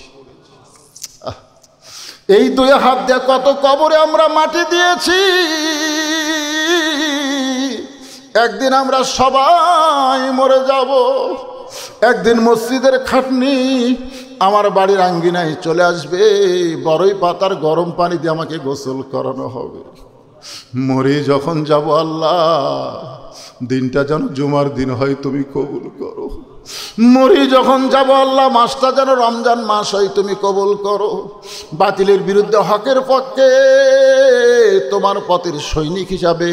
Speaker 1: এই 2 হাত দিয়ে কত কবরে আমরা মাটি দিয়েছি। একদিন আমরা সবাই মরে যাব। একদিন মসজিদের খাটনি আমার বাড়ির আঙ্গিনায় চলে আসবে, বড়ই পাতার গরম পানি দিয়ে আমাকে গোসল করানো হবে। মরে যখন যাব আল্লাহ, দিনটা যেন জুমার দিন হয়, তুমি কবুল করো। মরি যখন যাব আল্লাহ, মাসটা যেন রমজান মাস হয়, তুমি কবুল করো। বাতিলের বিরুদ্ধে হকের পক্ষে তোমার পথের সৈনিক হিসাবে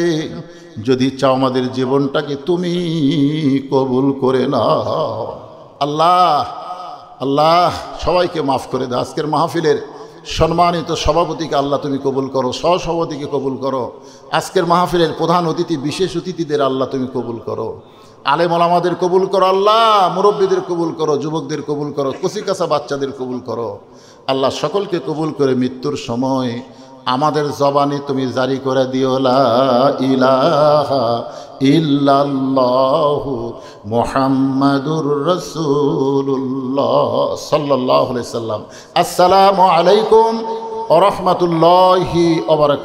Speaker 1: যদি চাও আমাদের জীবনটাকে তুমি কবুল করে নাও। আল্লাহ আল্লাহ সবাইকে মাফ করে দাও। আজকের মাহফিলের সম্মানিত সভাপতিকে আল্লাহ তুমি কবুল করো, সহসভাপতিকে কবুল করো, আজকের মাহফিলের প্রধান অতিথি বিশেষ অতিথিদের আল্লাহ তুমি কবুল করো, আলেম ওলামাদের কবুল করো আল্লাহ, মুরব্বীদের কবুল করো, যুবকদের কবুল করো, কচিকাঁচা বাচ্চাদের কবুল করো আল্লাহ, সকলকে কবুল করে মৃত্যুর সময় আমাদের জবানে তুমি জারি করে দিও লা ইলাহা ইল্লাল্লাহু মুহাম্মাদুর রাসূলুল্লাহ সাল্লাল্লাহু আলাইহি সাল্লাম। আসসালামু আলাইকুম ওয়া রাহমাতুল্লাহি ওয়া বারাকাতুহু।